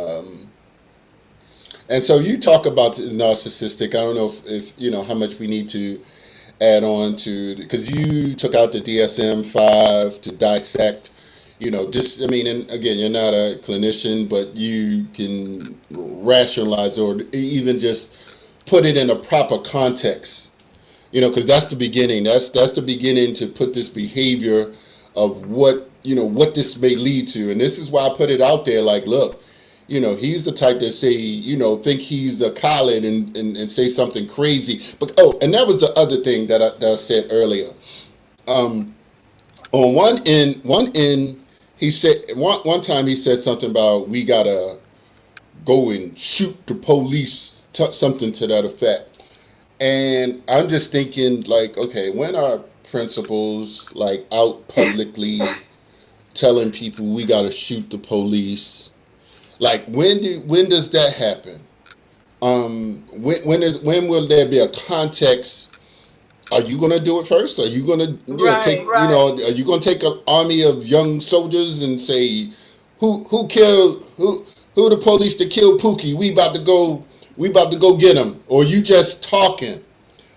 And so you talk about narcissistic. I don't know if how much we need to add on to because you took out the DSM-5 to dissect. Just I mean, and again, you're not a clinician, but you can rationalize or even just put it in a proper context. Because that's the beginning. That's the beginning to put this behavior of what this may lead to, and this is why I put it out there. Like, look, he's the type that say, think he's a Khaled and say something crazy. But and that was the other thing that I said earlier. Um, on one end, he said one time he said something about we gotta go and shoot the police, something to that effect. And I'm just thinking, like, okay, when are principals like out publicly telling people we gotta shoot the police? Like, when does that happen? When will there be a context? Are you gonna do it first? Are you gonna take Are you gonna take an army of young soldiers and say who killed who the police that killed Pookie? We about to go get him. Or you just talking?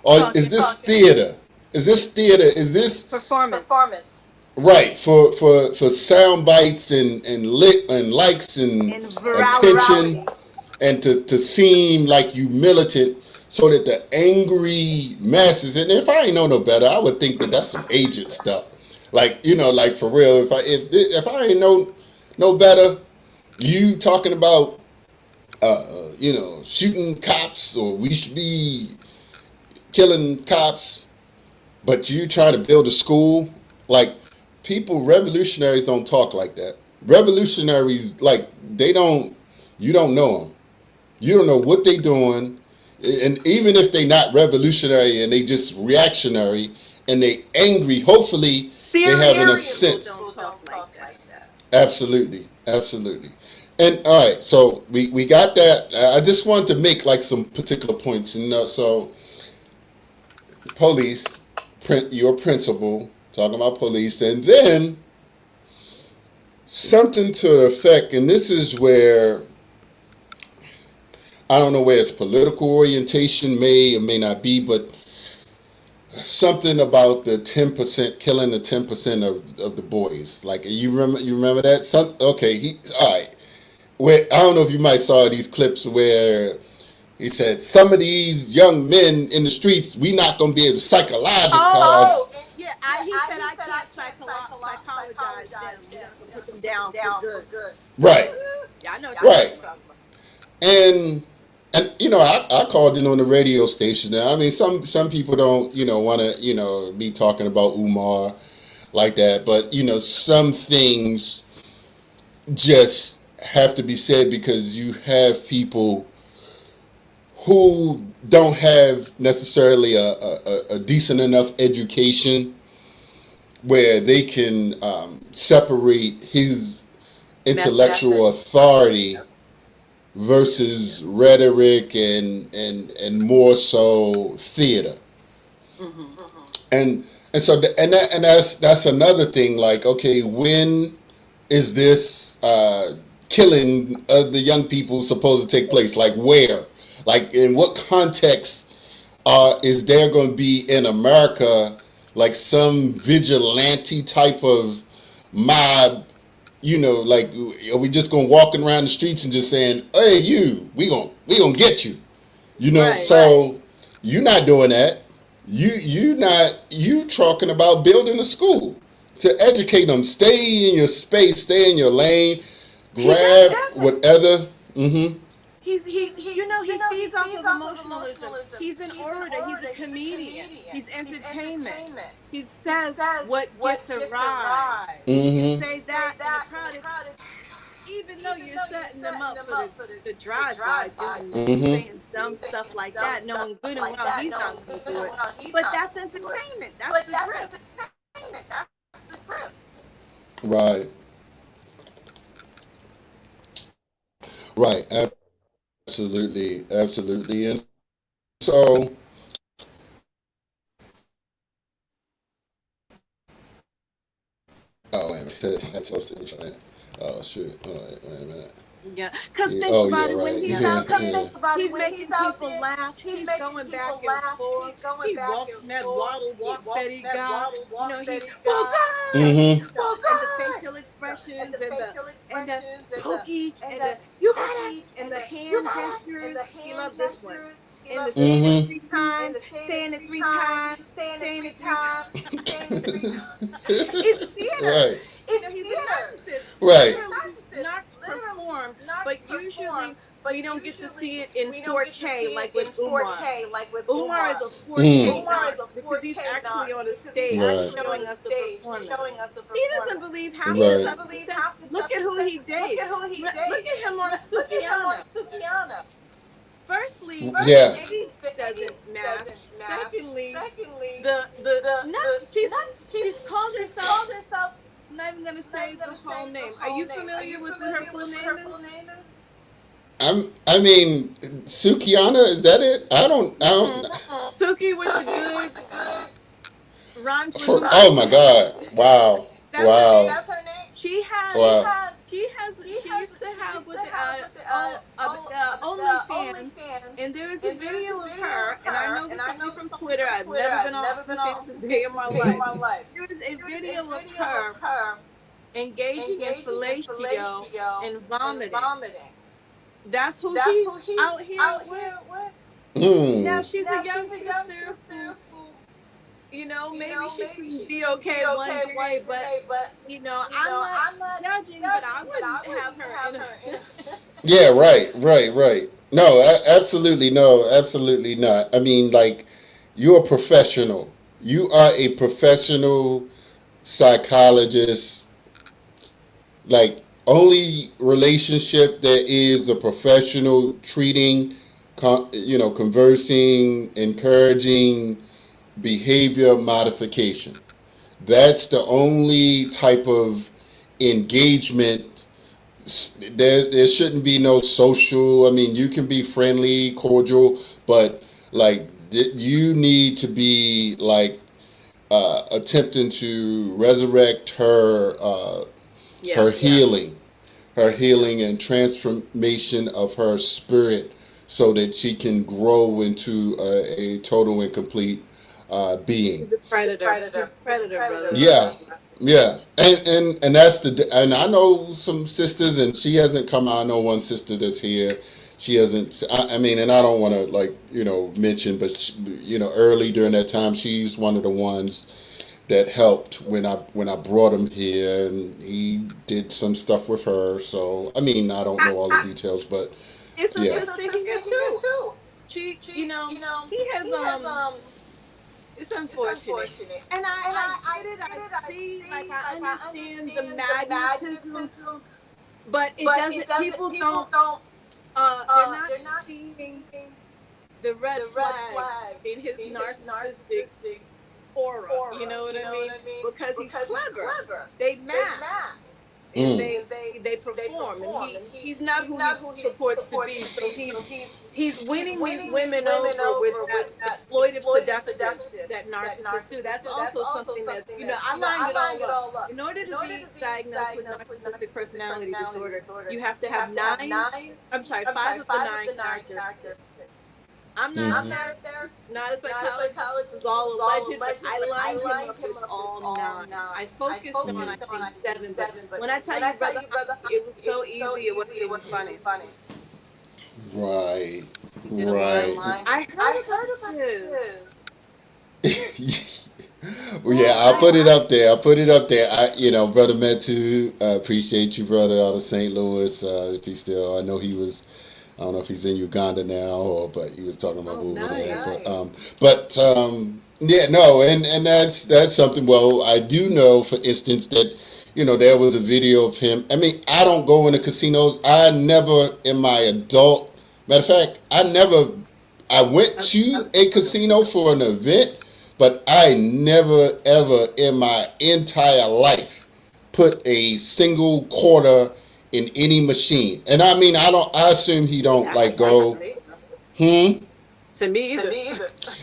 Or is this theater? Is this theater? Is this Performance. right for sound bites and likes and And attention virality. and to seem like you militant so that the angry masses, and if I ain't know no better, I would think that that's some agent stuff. Like, like for real, if I ain't know no better, you talking about shooting cops or we should be killing cops, but you trying to build a school. Like, revolutionaries don't talk like that. Revolutionaries, like, you don't know them. You don't know what they doing. And even if they not revolutionary and they just reactionary and they angry, hopefully they have enough Serious people sense. don't talk like that. Absolutely, absolutely. And all right, so we got that. I just wanted to make like some particular points. So police, your principal talking about police, and then something to the effect, and this is where I don't know where its political orientation may or may not be, but something about the 10% killing the 10% of the boys. Like, you remember that? Okay, all right. Where I don't know if you might saw these clips where he said some of these young men in the streets we not gonna be able to psychologize. Yeah, he said I can't psychologize them. We're not gonna put them down for good. Right, Yeah, I know what right. you're talking about. And I called in on the radio station. Now, I mean, some people don't want to be talking about Umar like that, but some things just have to be said because you have people who don't have necessarily a decent enough education where they can separate his intellectual authority versus rhetoric and more so theater. And and so that's another thing. Like, okay, when is this killing of the young people supposed to take place? Like where? Like in what context is there going to be in America like some vigilante type of mob? You know, like are we just going to walking around the streets and just saying, "Hey, you, we gonna get you." You know, Right. so you're not doing that. You not you talking about building a school to educate them. Stay in your space, stay in your lane, He grab doesn't. whatever. Mm-hmm. He feeds off of emotionalism. He's an orator. He's a comedian. He's entertainment. He says what gets a rise. You Mm-hmm. say that in a crowd, even though you're setting them up for the drive-by, doing Mm-hmm. saying dumb stuff like that, knowing good and well he's not going to do it. But that's entertainment. That's the grip. Right. Right. Absolutely. Absolutely. And so, oh wait a minute. That's so silly. Oh shoot. All right. Wait a minute. Yeah, because Yeah. think Oh about yeah. it. When Right. he's out there, he's making people laugh. He's going back and forth. He walking that waddle walk that he got. He's for good. Mm-hmm. And the facial expressions and the pokey and the you gotta and the hand gestures. He loved this one. And the saying it Mm-hmm. 3 times, saying it 3 times, saying it 3 times. It's theater. Right. He's a narcissist. Right. Literally narcs perform, but usually we don't get to see it in 4K like with Umar. Umar is a 4K Mm. narc because he's actually on a stage Right. showing us the performance. He doesn't believe half the Right. stuff he says. Look at who he dates. Look at him on Sukiana. Firstly, the Yeah. age doesn't match. Secondly, the not she's called herself. I'm not even gonna say the whole name. Are you familiar with what her full name is? I mean, Sukiana, is that it? I don't. Suki with the good rhymes with Oh my Haki. God! Wow! That's her Wow! name. She has. Wow! She used to have with OnlyFans, and there is a video of her. And I know this only from Twitter. I've never been on OnlyFans a day in my life. There is a video of her engaging in fellatio and vomiting. That's who he's out here with. Now Hmm. she's a young sister who, maybe she can be okay one day, but I'm not judging, but I wouldn't have her in a. Yeah. Right. Right. Right. No. Absolutely no. Absolutely not. I mean, like, you're a professional. You are a professional psychologist. Like, only relationship that is a professional treating, conversing, encouraging behavior modification. That's the only type of engagement. There shouldn't be no social. I mean, you can be friendly, cordial, but like you need to be like attempting to resurrect her Yes, yes, healing, her healing and transformation of her spirit, so that she can grow into a total and complete being. he's a predator. He's a predator, brother. Yeah, yeah, and that's and I know some sisters, and she hasn't come out. I know one sister that's here. She hasn't. I mean, and I don't want to mention, but early during that time, she's one of the ones that helped when I brought him here, and he did some stuff with her. So I mean, I don't know all the details, but It's a yeah. sister here too. He has It's unfortunate, and I get it. I see, like I understand the magnetism, but it doesn't. People don't. They're not seeing the red flag in his narcissistic aura. You know what I mean? Because he's clever. They mask. and Mm. they perform, and he's not who he purports to be. So he's winning these women over with that exploitive seduction that narcissists do. That's also something that's, I lined it all up. In order to be diagnosed with narcissistic personality disorder, you have to have I'm sorry, five of the nine characteristics. I'm not a therapist, not a psychologist. This is all alleged, but I lined him up with all nine. I focused on, I think, seven, but when I tell you, Brother Haki, it was so easy, it wasn't even funny. Right. He did a line. Right. I heard about this. Well, yeah, I'll put it up there. I'll put it up there. Brother Metu, appreciate you, brother, out of St. Louis. If he's still, I know he was. I don't know if he's in Uganda now, but he was talking about moving there. Yeah, no, and that's something. Well, I do know, for instance, that there was a video of him. I mean, I don't go into casinos. I never, in my adult, matter of fact, I went to a casino for an event, but I never ever in my entire life put a single quarter in any machine. And I mean, I assume he don't like go. To me either.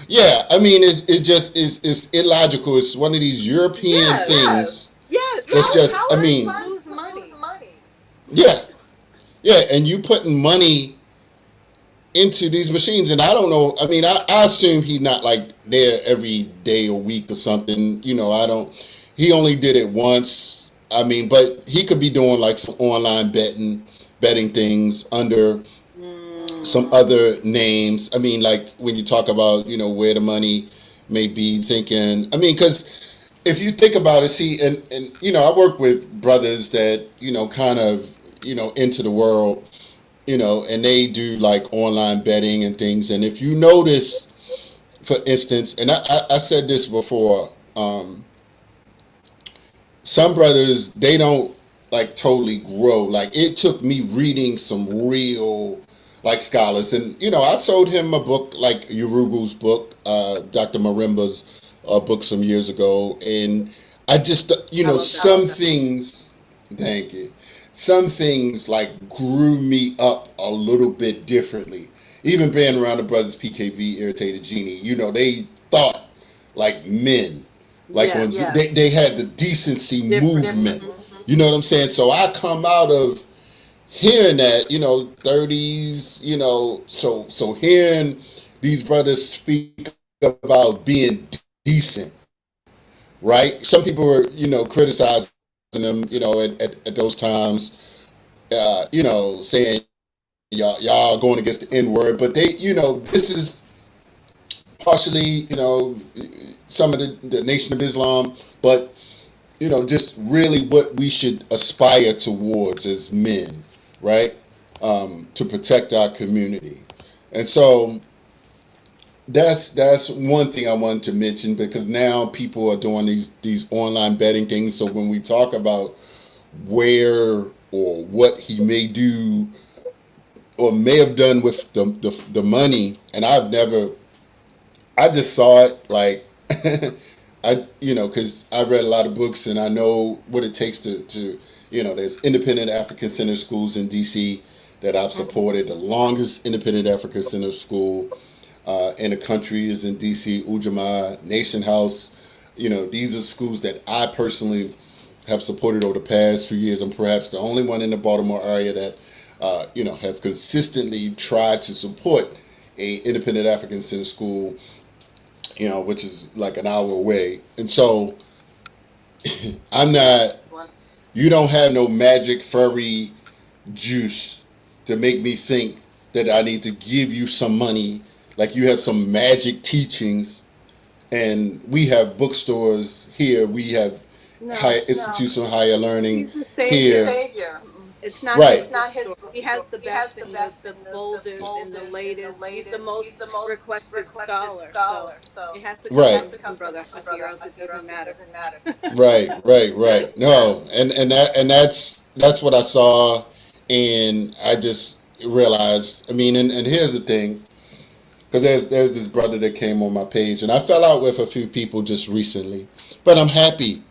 Yeah, I mean, it just is it's illogical. It's one of these European things. Yes. It's just, I mean, lose money. Yeah, yeah, and you putting money into these machines, and I don't know. I mean, I assume he's not like there every day or week or something. I don't. He only did it once. I mean, but he could be doing like some online betting things under some other names. I mean, like when you talk about where the money may be, thinking. I mean, because if you think about it, see, and I work with brothers that kind of into the world, and they do like online betting and things. And if you notice, for instance, and I said this before, some brothers, they don't like totally grow. Like it took me reading some real like scholars, and I sold him a book like Urugu's book, Dr. Marimba's book some years ago, and I just some things. Thank you. Some things like grew me up a little bit differently. Even being around the brothers PKV, Irritated Genie, they thought like men. Like when they had the decency movement. You know what I'm saying? So I come out of hearing that, 30s, so hearing these brothers speak about being decent, right? Some people were, criticizing them, at those times, saying y'all going against the N word, but they, this is partially, some of the Nation of Islam, but just really what we should aspire towards as men, right? To protect our community, and so that's one thing I wanted to mention, because now people are doing these online betting things. So when we talk about where or what he may do or may have done with the money, and I just saw it like because I read a lot of books and I know what it takes to there's independent African Center schools in DC that I've supported. The longest independent African Center school in the country is in DC, Ujamaa, Nation House. These are schools that I personally have supported over the past few years. I'm perhaps the only one in the Baltimore area that have consistently tried to support a independent African Center school, which is like an hour away. And so I'm not, you don't have no magic furry juice to make me think that I need to give you some money, like you have some magic teachings. And we have bookstores here, we have higher institutional higher learning here. It's not right. It's not his book. He has the best and the boldest and the latest. He's the most requested scholar. So it has to come from Brother Haki, or else it doesn't matter. Right. No, and that's what I saw, and I just realized. I mean, and here's the thing, because there's this brother that came on my page, and I fell out with a few people just recently, but I'm happy.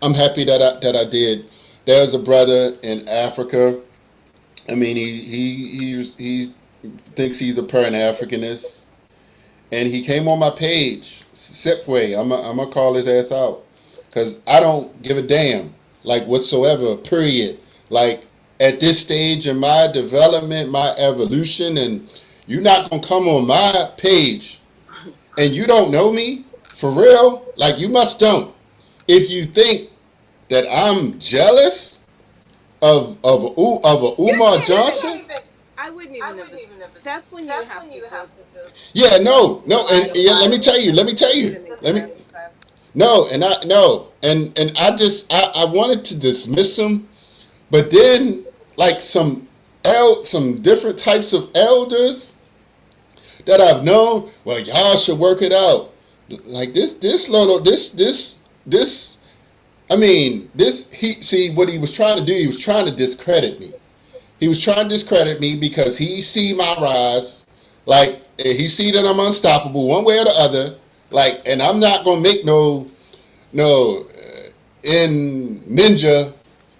I'm happy that I did there's a brother in Africa. I mean, he thinks he's a Pan Africanist, and he came on my page. Sipway, I'm gonna call his ass out because I don't give a damn, like whatsoever. Period. Like at this stage in my development, my evolution, and you're not gonna come on my page and you don't know me for real. Like you must don't. If you think that I'm jealous of a You Umar can't Johnson. even. I wouldn't even have. That's when you have to Yeah, no, no, and yeah, let let me tell you, it make let me, sense. no, and I no, and I just I wanted to dismiss him, but then like some different types of elders that I've known, well, y'all should work it out. Like this. I mean, this he see what he was trying to do. He was trying to discredit me. He was trying to discredit me because he see my rise, like he see that I'm unstoppable one way or the other. Like, and I'm not gonna make no in ninja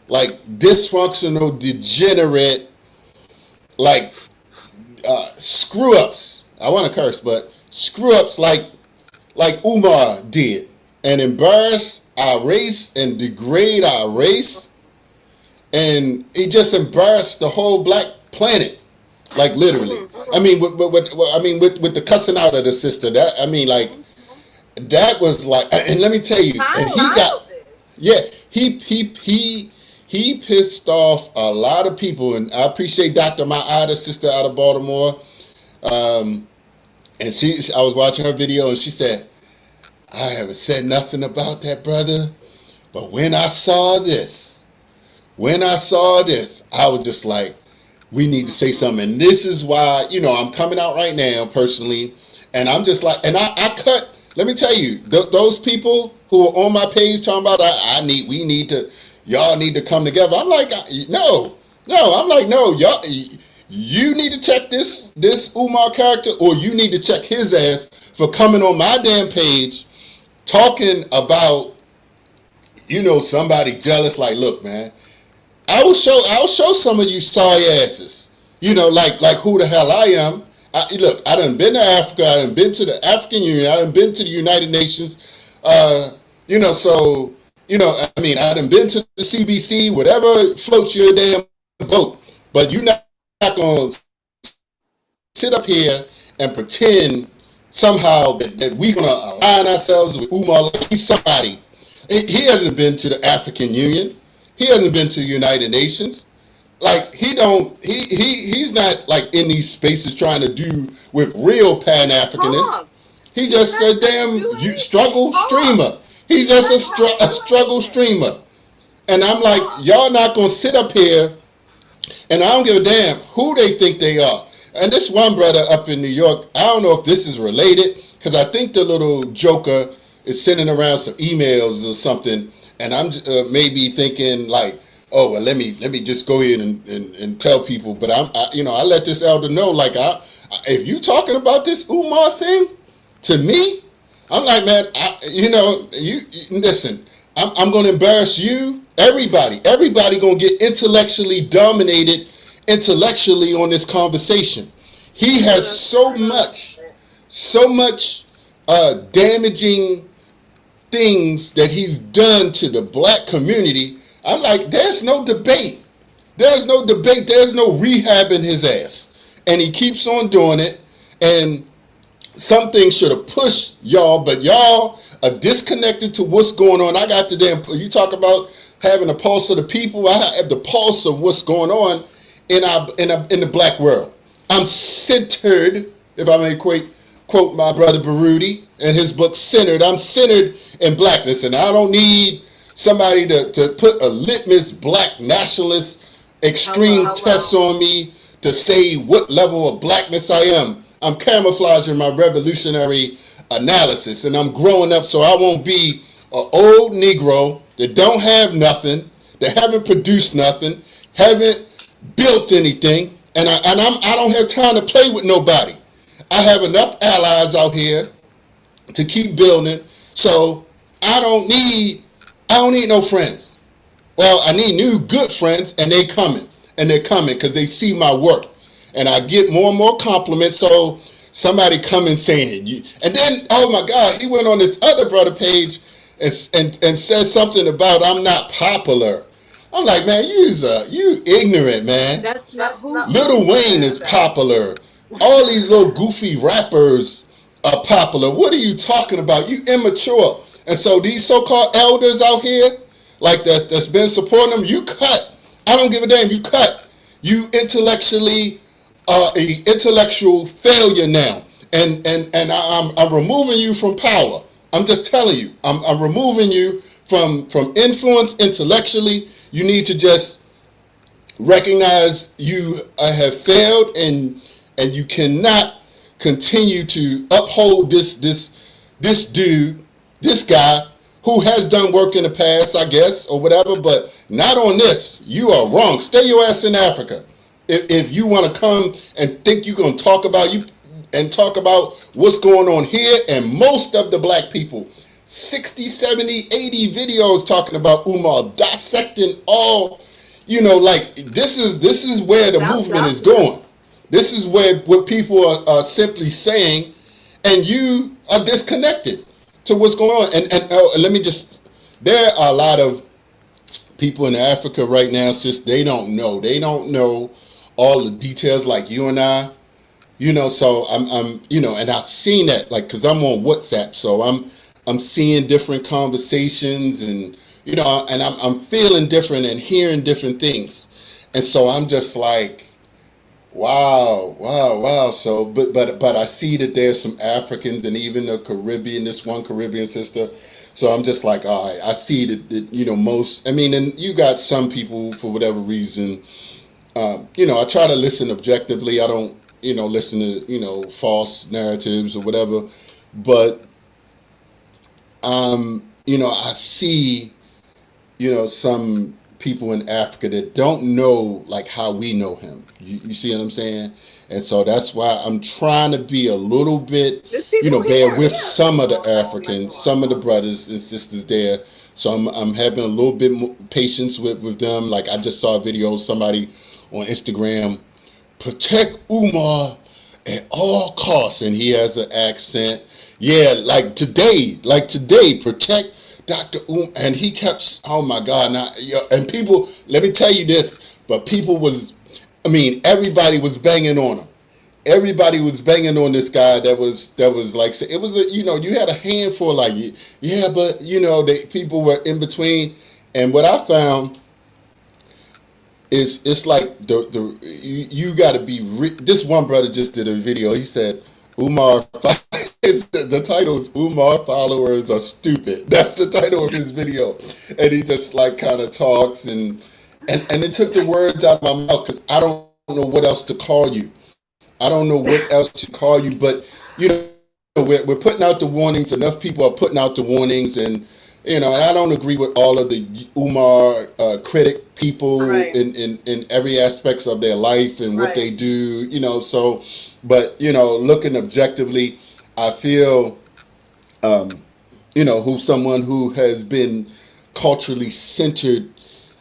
like dysfunctional degenerate like screw ups. I want to curse, but screw ups like Umar did and embarrass our race and degrade our race, and he just embarrassed the whole black planet, like literally. I mean, with the cussing out of the sister. That I mean, like that was like, and let me tell you, and he got yeah, he pissed off a lot of people, and I appreciate Dr. Ma'ada, sister out of Baltimore. Um, and I was watching her video, and she said, "I haven't said nothing about that, brother, but when I saw this, I was just like, we need to say something." And this is why, I'm coming out right now personally, and I'm just like, and I cut. Let me tell you, those people who are on my page talking about y'all need to come together. I'm like, no, I'm like, no, y'all, you need to check this Umar character, or you need to check his ass for coming on my damn page talking about, somebody jealous. Like, look, man, I'll show some of you sorry asses. Like who the hell I am. Look, I done been to Africa. I done been to the African Union. I done been to the United Nations. So I mean, I done been to the CBC. Whatever floats your damn boat. But you're not gonna sit up here and pretend somehow that we're gonna align ourselves with Umar like he's somebody. He hasn't been to the African Union. He hasn't been to the United Nations. Like he's not like in these spaces trying to do with real Pan Africanists. He just a damn struggle streamer. He's just a struggle streamer. And I'm like, y'all not gonna sit up here, and I don't give a damn who they think they are. And this one brother up in New York, I don't know if this is related, because I think the little joker is sending around some emails or something, and I'm maybe thinking like, oh well, let me just go ahead and tell people. But I let this elder know, like, if you talking about this Umar thing to me, I'm like, man, you listen. I'm gonna embarrass you. Everybody gonna get intellectually dominated intellectually on this conversation. He has so much damaging things that he's done to the black community. I'm like, there's no debate. There's no debate. There's no rehabbing his ass. And he keeps on doing it. And some things should have pushed y'all, but y'all are disconnected to what's going on. I got the damn, you talk about having a pulse of the people. I have the pulse of what's going on in the black world. I'm centered, if I may quote my brother Baruti in his book Centered. I'm centered in blackness, and I don't need somebody to put a litmus black nationalist extreme test on me to say what level of blackness I am. I'm camouflaging my revolutionary analysis, and I'm growing up so I won't be an old Negro that don't have nothing, that haven't produced nothing, haven't built anything, and I don't have time to play with nobody. I have enough allies out here to keep building, so I don't need no friends. Well, I need new good friends, and they coming, and they're coming because they see my work, and I get more and more compliments. So somebody coming saying, and then oh my God, he went on this other brother page and said something about I'm not popular. I'm like, man, you ignorant, man. That's not who's Lil who Wayne said is that. popular. All these little goofy rappers are popular. What are you talking about? You immature. And so these so-called elders out here, like that's been supporting them, you cut. I don't give a damn. You cut. You intellectually a intellectual failure now, and I'm removing you from power. I'm just telling you. I'm removing you from influence intellectually. You need to just recognize you have failed, and you cannot continue to uphold this dude, this guy who has done work in the past, I guess, or whatever, but not on this. You are wrong. Stay your ass in Africa. If you want to come and think you're going to talk about you and talk about what's going on here, and most of the black people, 60, 70, 80 videos talking about Umar, dissecting all, like this is where the Without movement is doubt. going. This is where what people are simply saying, and you are disconnected to what's going on. And let me just, there are a lot of people in Africa right now, sis, they don't know. They don't know all the details like you and I. So I'm and I've seen that, like, because I'm on WhatsApp, so I'm seeing different conversations, and and I'm feeling different and hearing different things, and so I'm just like, wow, wow, wow. So, but I see that there's some Africans and even the Caribbean. This one Caribbean sister. So I'm just like, all right. I see that most. I mean, and you got some people for whatever reason. I try to listen objectively. I don't listen to false narratives or whatever. But I see some people in Africa that don't know like how we know him. You see what I'm saying? And so that's why I'm trying to be a little bit, There's people bear here. with some of the Well, that's Africans, some of the brothers and sisters there. So I'm having a little bit more patience with them. Like I just saw a video of somebody on Instagram, protect Umar at all costs, and he has an accent. Yeah, like today, protect Dr. And he kept, oh my God, now, and people, let me tell you this, but people everybody was banging on him. Everybody was banging on this guy that was like, it was you had a handful like, yeah, but people were in between. And what I found it's like you got to be this one brother just did a video. He said Umar the title is Umar followers are stupid. That's the title of his video, and he just like kind of talks and it took the words out of my mouth because I don't know what else to call you. I don't know what else to call you, but we're putting out the warnings. Enough people are putting out the warnings, and I don't agree with all of the Umar critic people Right. in every aspects of their life and what they do. So, but looking objectively, I feel who's someone who has been culturally centered,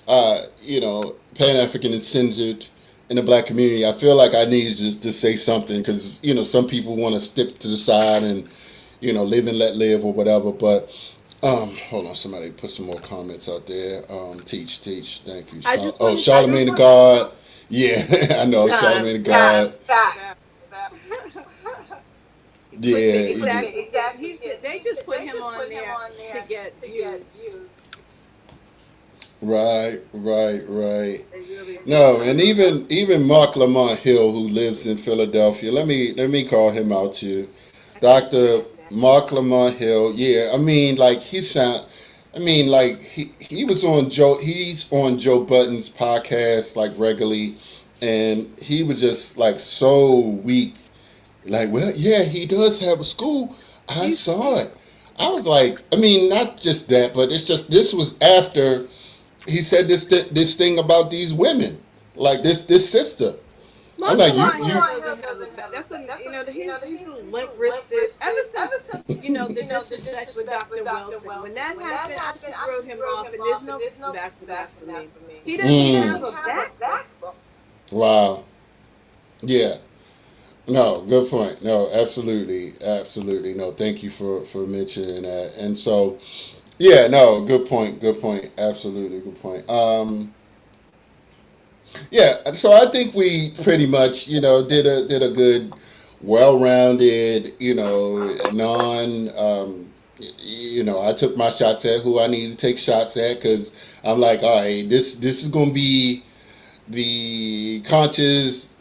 Pan African and centered in the black community. I feel like I need to say something because some people want to stick to the side and live and let live or whatever. But hold on, somebody put some more comments out there. Teach. Thank you. I just Oh, want. Charlemagne the God. Yeah, I know Nah, Charlemagne the God. that. Yeah, Exactly. They just put him on there to get views. right. They really do. No, and even Mark Lamont Hill, who lives in Philadelphia. Let me call him out too, I can't say Doctor his name. Mark Lamont Hill. Yeah, I mean like he sound. I mean like he was on Joe. He's on Joe Budden's podcast like regularly, and he was just like so weak. Like, well, yeah, he does have a school. I saw He's it. I was like, I mean, not just that, but it's just this was after he said this thing about these women, like this sister. I'm Mark like, Lamont you Hill doesn't. that's a he's a limp wristed ever since the disrespect with Dr. Wilson. When that happened, I just wrote him off, and there's no coming back from that for me. He doesn't have a backbone. Wow. Yeah. No, good point. No, absolutely, absolutely. No, thank you for mentioning that. And so, yeah, no, good point. Good point. Absolutely, good point. Yeah. So I think we pretty much, did a good, well-rounded, non. I took my shots at who I needed to take shots at because I'm like, all right, this is gonna be the conscious,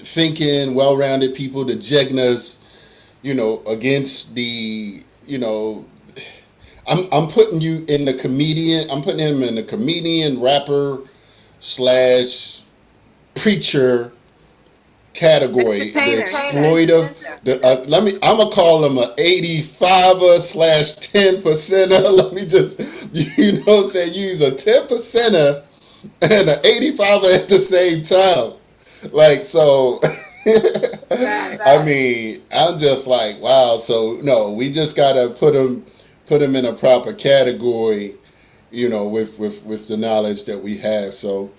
thinking, well-rounded people, the jegnas, against the, I'm putting you in the comedian. I'm putting him in the comedian, rapper slash preacher category. The exploitive. I'm gonna call him a 85er slash 10%er. Let me just, say use a 10%er and an 85er at the same time. Like, so, I mean, I'm just like, wow. So, no, we just got to put him in a proper category, with the knowledge that we have. So,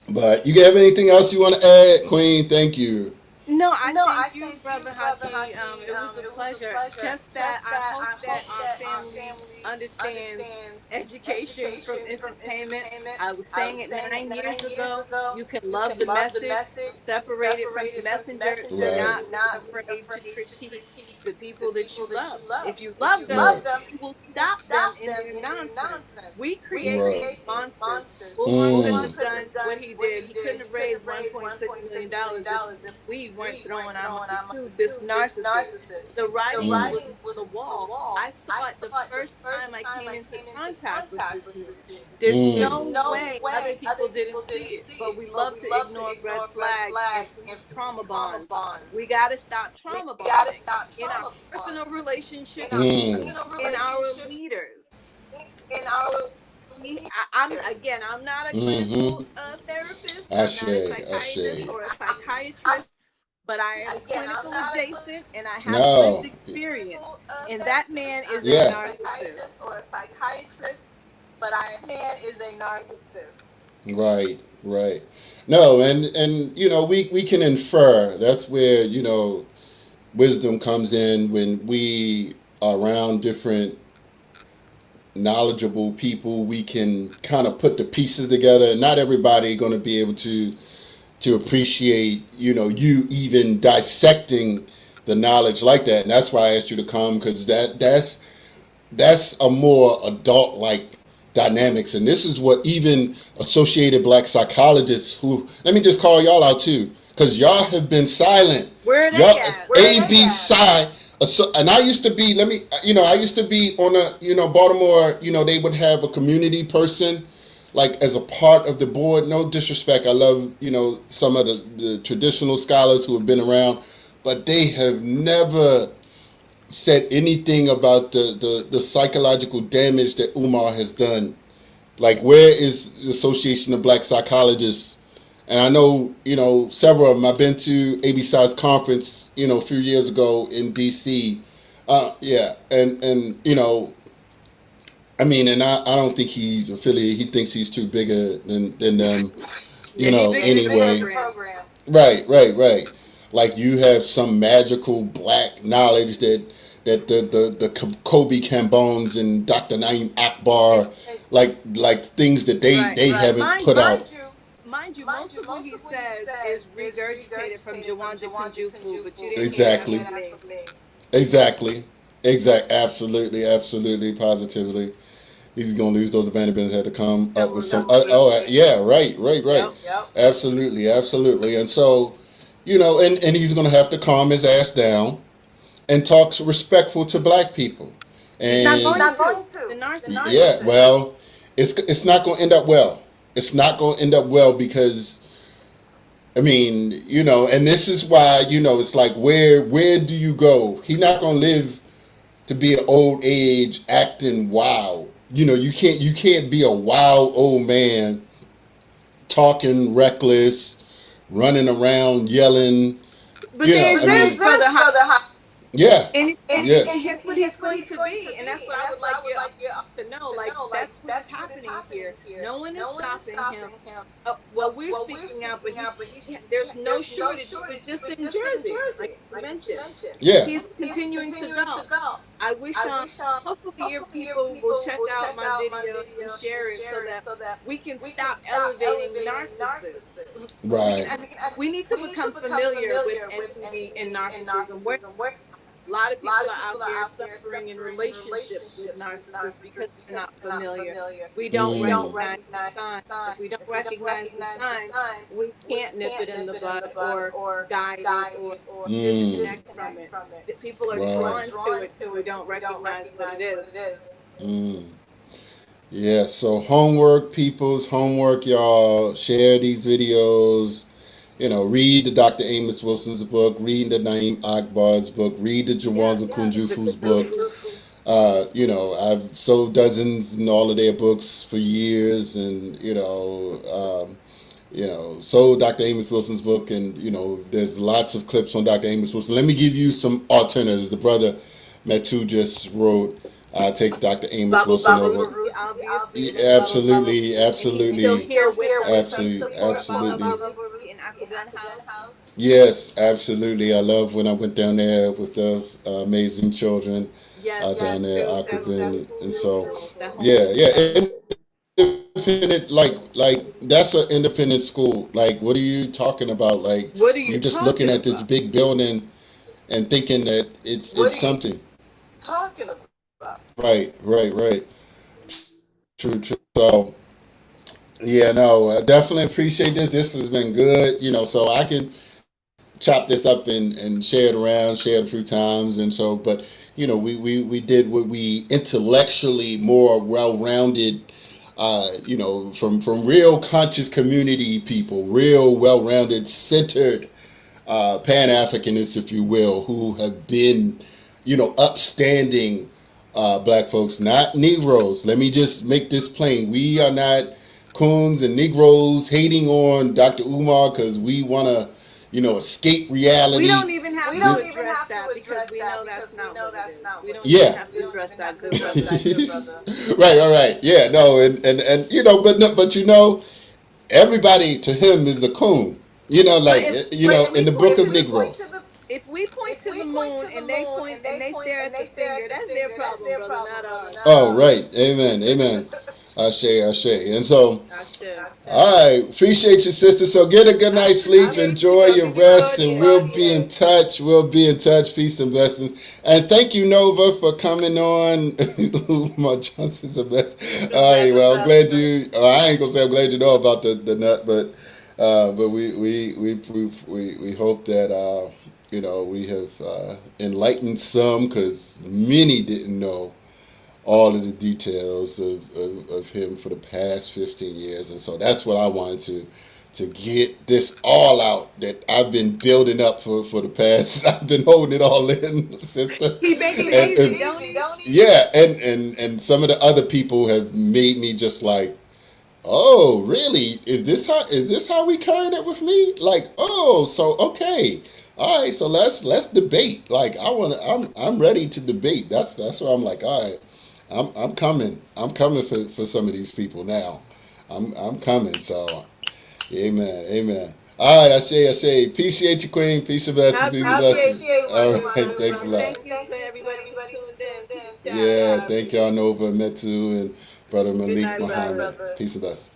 but you have anything else you want to add, Queen? Thank you. No, I thank you, Brother Haki. It was a pleasure. Just that I hope that our family understands education from entertainment. I was saying it 9 years ago. You can love the message, separate it from the messenger. Do Right. not be afraid to critique the people that you love. If you love them, Right. you will stop them in their nonsense. We create these Right. monsters. Umar couldn't have done what he did. He couldn't have raised $1.6 million if we weren't throwing our money to this narcissist. The writing was on the wall. I saw it the first time I came into contact with this man. There's no way other people didn't see it, but we love to ignore red flags and form trauma bonds. We got to stop trauma bonding in our personal relationships, in our leaders. I'm not a clinical therapist. I'm not a psychiatrist or a psychiatrist, but I am clinical adjacent and I have lived experience. And that man is a narcissist. Right, right. No, and we can infer. That's where wisdom comes in when we are around different knowledgeable people. We can kind of put the pieces together. Not everybody going to be able to appreciate you even dissecting the knowledge like that, and that's why I asked you to come because that's a more adult like dynamics. And this is what even associated black psychologists, who, let me just call y'all out too, because y'all have been silent. Where they Y'all at? AB side. So, and I used to be, I used to be on a, Baltimore, they would have a community person, like as a part of the board. No disrespect. I love, some of the traditional scholars who have been around, but they have never said anything about the psychological damage that Umar has done. Like, where is the Association of Black Psychologists? And I know, several of them. I've been to ABSI's conference, a few years ago in D.C. Yeah, and I mean, and I don't think he's affiliated. He thinks he's too bigger than them, anyway. Right. Like, you have some magical black knowledge that the Kobe Cambones and Dr. Naeem Akbar, like things that they haven't put out. Mind you, most of what he says is regurgitated from Jawanda Kunjufu, but you didn't hear that Exactly. from me. Exactly. Absolutely, positively. He's gonna lose those abandonments. Had to come up with some. Yeah, right. Absolutely. And so, and he's gonna have to calm his ass down and talk respectful to black people. And he's not going to. The narcissist. Yeah, well, it's not gonna end up well. It's not gonna end up well because, I mean, and this is why, it's like, where do you go? He's not gonna live to be an old age acting wild. You can't be a wild old man talking reckless, running around yelling, But they I mean, exist, brother. yeah, And yes, here's what he's going to be, and that's what I would like your audience to know. Like that's what is happening here. No one is stopping him. Well, we're speaking out, but there's no shortage. We're just in Jersey, like you mentioned. yeah. He's continuing to go. I wish hopefully your people will check out my video and share it so that we can stop elevating narcissists. We can Right. we need to become familiar with envy and narcissism. A lot of people are out here suffering in relationships with narcissists because they're not familiar. We don't recognize the signs. If we don't recognize the signs, we can't nip it in the bud or guide it or disconnect from it. The people are Wow. drawn to it if we don't recognize what it is. Mm. Yeah, so homework, people's homework, y'all. Share these videos. Read the Dr. Amos Wilson's book, read the Naeem Akbar's book, read the Yeah, Jawanza the Kunjufu's book. Kutufu. I've sold dozens in all of their books for years, and sold Dr. Amos Wilson's book, and there's lots of clips on Dr. Amos Wilson. Let me give you some alternatives. The brother Metu just wrote, "Take Dr. Amos Baba Wilson Baba over." Ruki, obviously, Yeah, absolutely, and he'll absolutely, hear witness the absolutely, support of Baba absolutely. Ruki in Akuben House. Yes, absolutely. I love when I went down there with those amazing children Yes, down there, that was Aquafin, and so beautiful. That yeah, homeless yeah, family. independent, like that's an independent school. Like, what are you talking about? Like, What are you're you just looking talking at this about? big building and thinking that it's something. Right, right, right. True, true. So yeah, no, I definitely appreciate this. This has been good. So I can chop this up and share it around, share it a few times, and so. But we did what we intellectually more well-rounded. From real conscious community people, real well-rounded, centered Pan Africanists, if you will, who have been, upstanding black folks, not Negroes. Let me just make this plain. We are not coons and Negroes hating on Dr. Umar because we want to, escape We reality. don't even have to address that because we know that's not what it is. We don't even Yeah. have to address that, good brother. Right. Yeah, no, and but no, but everybody to him is a coon. But Like if in we the book point of to the Negroes. if we point to the moon and they point and they stare at the finger, that's their problem, brother, not ours. Oh, right. Amen. Amen. Ashe, Ashe. And so, Gotcha. all right. Appreciate you, sister. So get a good night's sleep. I mean, Enjoy your you rest, already and know. we'll be in touch. We'll be in touch. Peace and blessings. And thank you, Nova, for coming on. My Johnson's the best. All right. Well, I'm glad you. I ain't gonna say I'm glad you know about the nut, but we hope that we have enlightened some because many didn't know all of the details of him for the past 15 years. And so that's what I wanted to get this all out that I've been building up for the past. I've been holding it all in, sister. He makes it And, easy, don't he? yeah, and some of the other people have made me just like, oh, really? Is this how we carried it with me? Like, oh, so okay. All right, so let's debate. Like I'm ready to debate. That's where I'm like, all right, I'm coming. I'm coming for some of these people now. I'm coming. So amen. Amen. All right, I say. Appreciate you, Queen. Peace and I blessings. Peace and appreciate blessings. you, All my right, good thanks a brother. lot. Thank you for everybody who tuned in to the chat. Yeah, thank y'all, Nova, Metu, and Brother Good Malik night, brother. Muhammad. Peace and blessings.